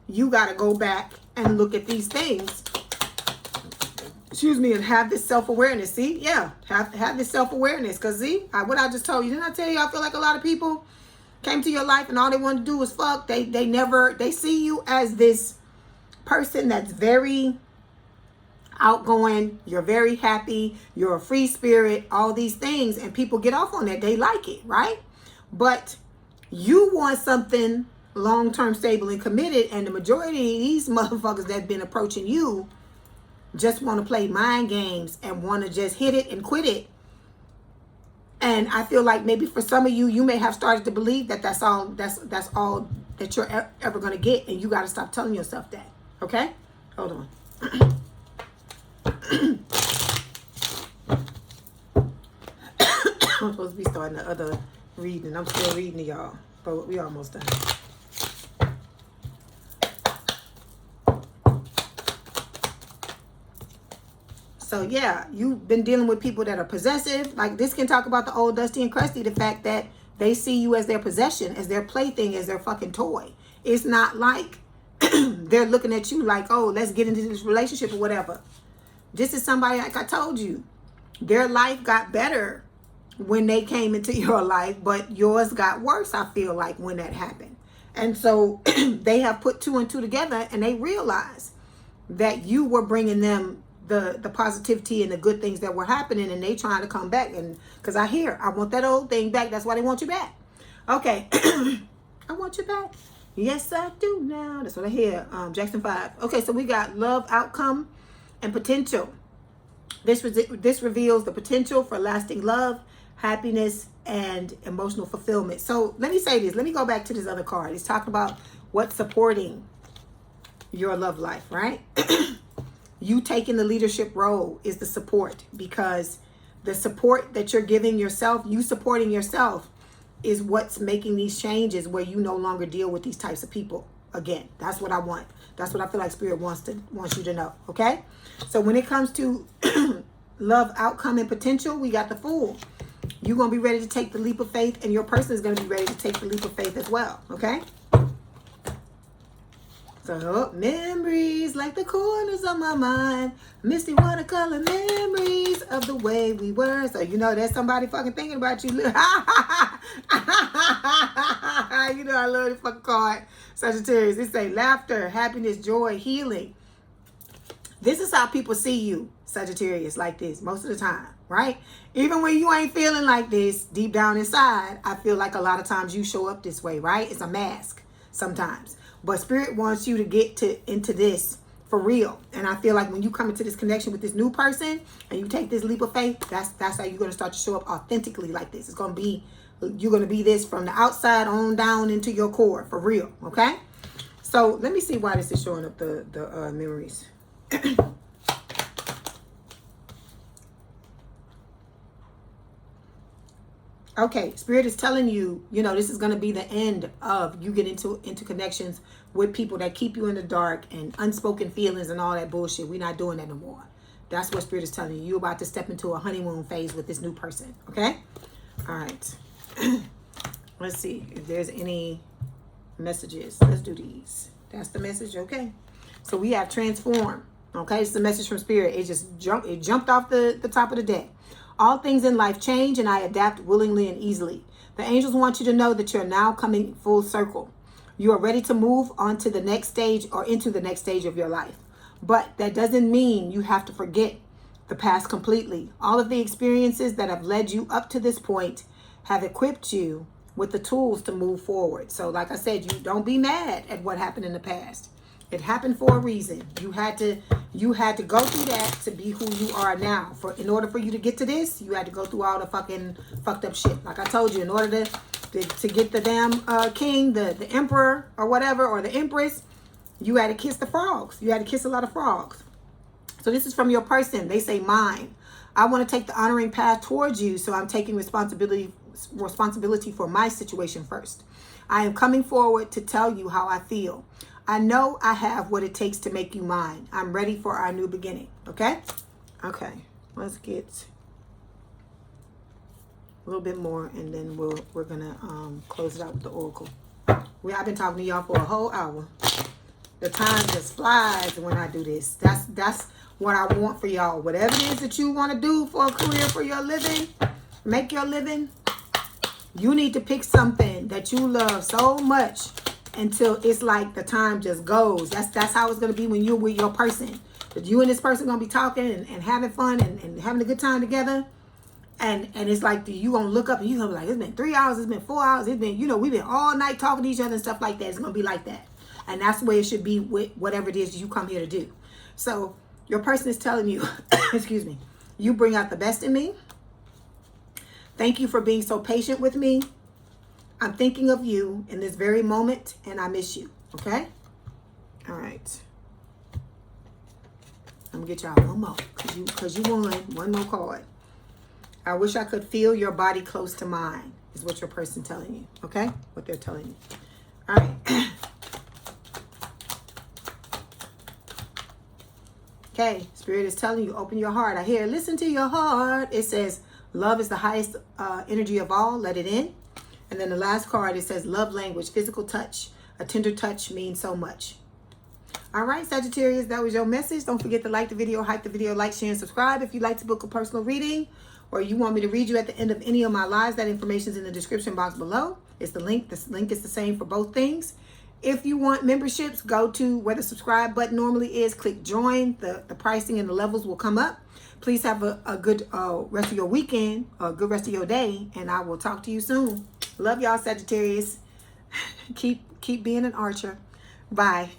you got to go back and look at these things. Excuse me, and have this self-awareness. See, yeah, have this self-awareness. Because see, what I just told you, didn't I tell you, I feel like a lot of people came to your life and all they want to do was fuck. They see you as this person that's very outgoing, you're very happy, you're a free spirit, all these things, and people get off on that. They like it, right? But you want something long-term, stable, and committed, and the majority of these motherfuckers that have been approaching you just want to play mind games and want to just hit it and quit it. And I feel like maybe for some of you, you may have started to believe that that's all that you're ever going to get, and you got to stop telling yourself that. Okay? Hold on. I'm supposed to be starting the other reading. I'm still reading to y'all, but we almost done. So yeah, you've been dealing with people that are possessive. Like this can talk about the old dusty and crusty, the fact that they see you as their possession, as their plaything, as their fucking toy. It's not like they're looking at you like, oh, let's get into this relationship or whatever. This is somebody, like I told you, their life got better when they came into your life, but yours got worse, I feel like, when that happened. And so they have put two and two together, and they realize that you were bringing them the positivity and the good things that were happening, and they trying to come back. And because I want that old thing back. That's why they want you back. Okay. I want you back. Yes, I do now. That's what I hear. Jackson 5. Okay, so we got love, outcome, and potential. This reveals the potential for lasting love, happiness, and emotional fulfillment. So let me say this. Let me go back to this other card. It's talking about what's supporting your love life, right? You taking the leadership role is the support, because the support that you're giving yourself, you supporting yourself, is what's making these changes where you no longer deal with these types of people again. That's what I want. That's what I feel like Spirit wants you to know. Okay? So when it comes to love, outcome, and potential, we got the Fool. You're going to be ready to take the leap of faith, and your person is going to be ready to take the leap of faith as well. Okay? So, memories like the corners of my mind, misty watercolor memories of the way we were. So, you know, there's somebody fucking thinking about you. You know, I love this fucking card, Sagittarius. It say laughter, happiness, joy, healing. This is how people see you, Sagittarius, like this most of the time, right? Even when you ain't feeling like this deep down inside, I feel like a lot of times you show up this way, right? It's a mask sometimes. But Spirit wants you to get into this for real. And I feel like when you come into this connection with this new person and you take this leap of faith, that's how you're going to start to show up authentically like this. You're going to be this from the outside on down into your core for real. Okay? So let me see why this is showing up the memories. Okay, Spirit is telling you, you know, this is going to be the end of you getting into connections with people that keep you in the dark and unspoken feelings and all that bullshit. We're not doing that no more. That's what Spirit is telling you. You're about to step into a honeymoon phase with this new person. Okay? All right. Let's see if there's any messages. Let's do these. That's the message. Okay. So we have transform. Okay. It's the message from Spirit. It jumped off the top of the deck. All things in life change, and I adapt willingly and easily. The angels want you to know that you're now coming full circle. You are ready to move on to the next stage or into the next stage of your life. But that doesn't mean you have to forget the past completely. All of the experiences that have led you up to this point have equipped you with the tools to move forward. So like I said, you don't be mad at what happened in the past. It happened for a reason. You had to go through that to be who you are now. In order for you to get to this, you had to go through all the fucking fucked up shit. Like I told you, in order to get the damn king, the emperor or whatever, or the empress, You had to kiss the frogs. You had to kiss a lot of frogs. So this is from your person. They say, mine. I want to take the honoring path towards you, so I'm taking responsibility for my situation first. I am coming forward to tell you how I feel. I know I have what it takes to make you mine. I'm ready for our new beginning. Okay? Okay. Let's get a little bit more, and then we're gonna close it out with the oracle. I've been talking to y'all for a whole hour. The time just flies when I do this. That's what I want for y'all. Whatever it is that you want to do for a career, for your living, make your living, you need to pick something that you love so much until it's like the time just goes. That's how it's going to be when you're with your person. That you and this person going to be talking and having fun and having a good time together. And it's like you going to look up and you're going to be like, it's been 3 hours, it's been 4 hours, it's been, we've been all night talking to each other and stuff like that. It's going to be like that. And that's the way it should be with whatever it is you come here to do. So your person is telling you, excuse me, you bring out the best in me. Thank you for being so patient with me. I'm thinking of you in this very moment, and I miss you. Okay? All right. I'm going to get y'all one more because you won one more card. I wish I could feel your body close to mine, is what your person telling you. Okay? What they're telling you. All right. Okay, Spirit is telling you, open your heart. I hear, listen to your heart. It says, love is the highest energy of all. Let it in. And then the last card, it says, love language, physical touch. A tender touch means so much. All right, Sagittarius, that was your message. Don't forget to like the video, hype the video, like, share, and subscribe. If you'd like to book a personal reading or you want me to read you at the end of any of my lives, that information is in the description box below. It's the link. This link is the same for both things. If you want memberships, go to where the subscribe button normally is. Click join. The pricing and the levels will come up. Please have a good rest of your weekend, a good rest of your day, and I will talk to you soon. Love y'all, Sagittarius. Keep being an archer. Bye.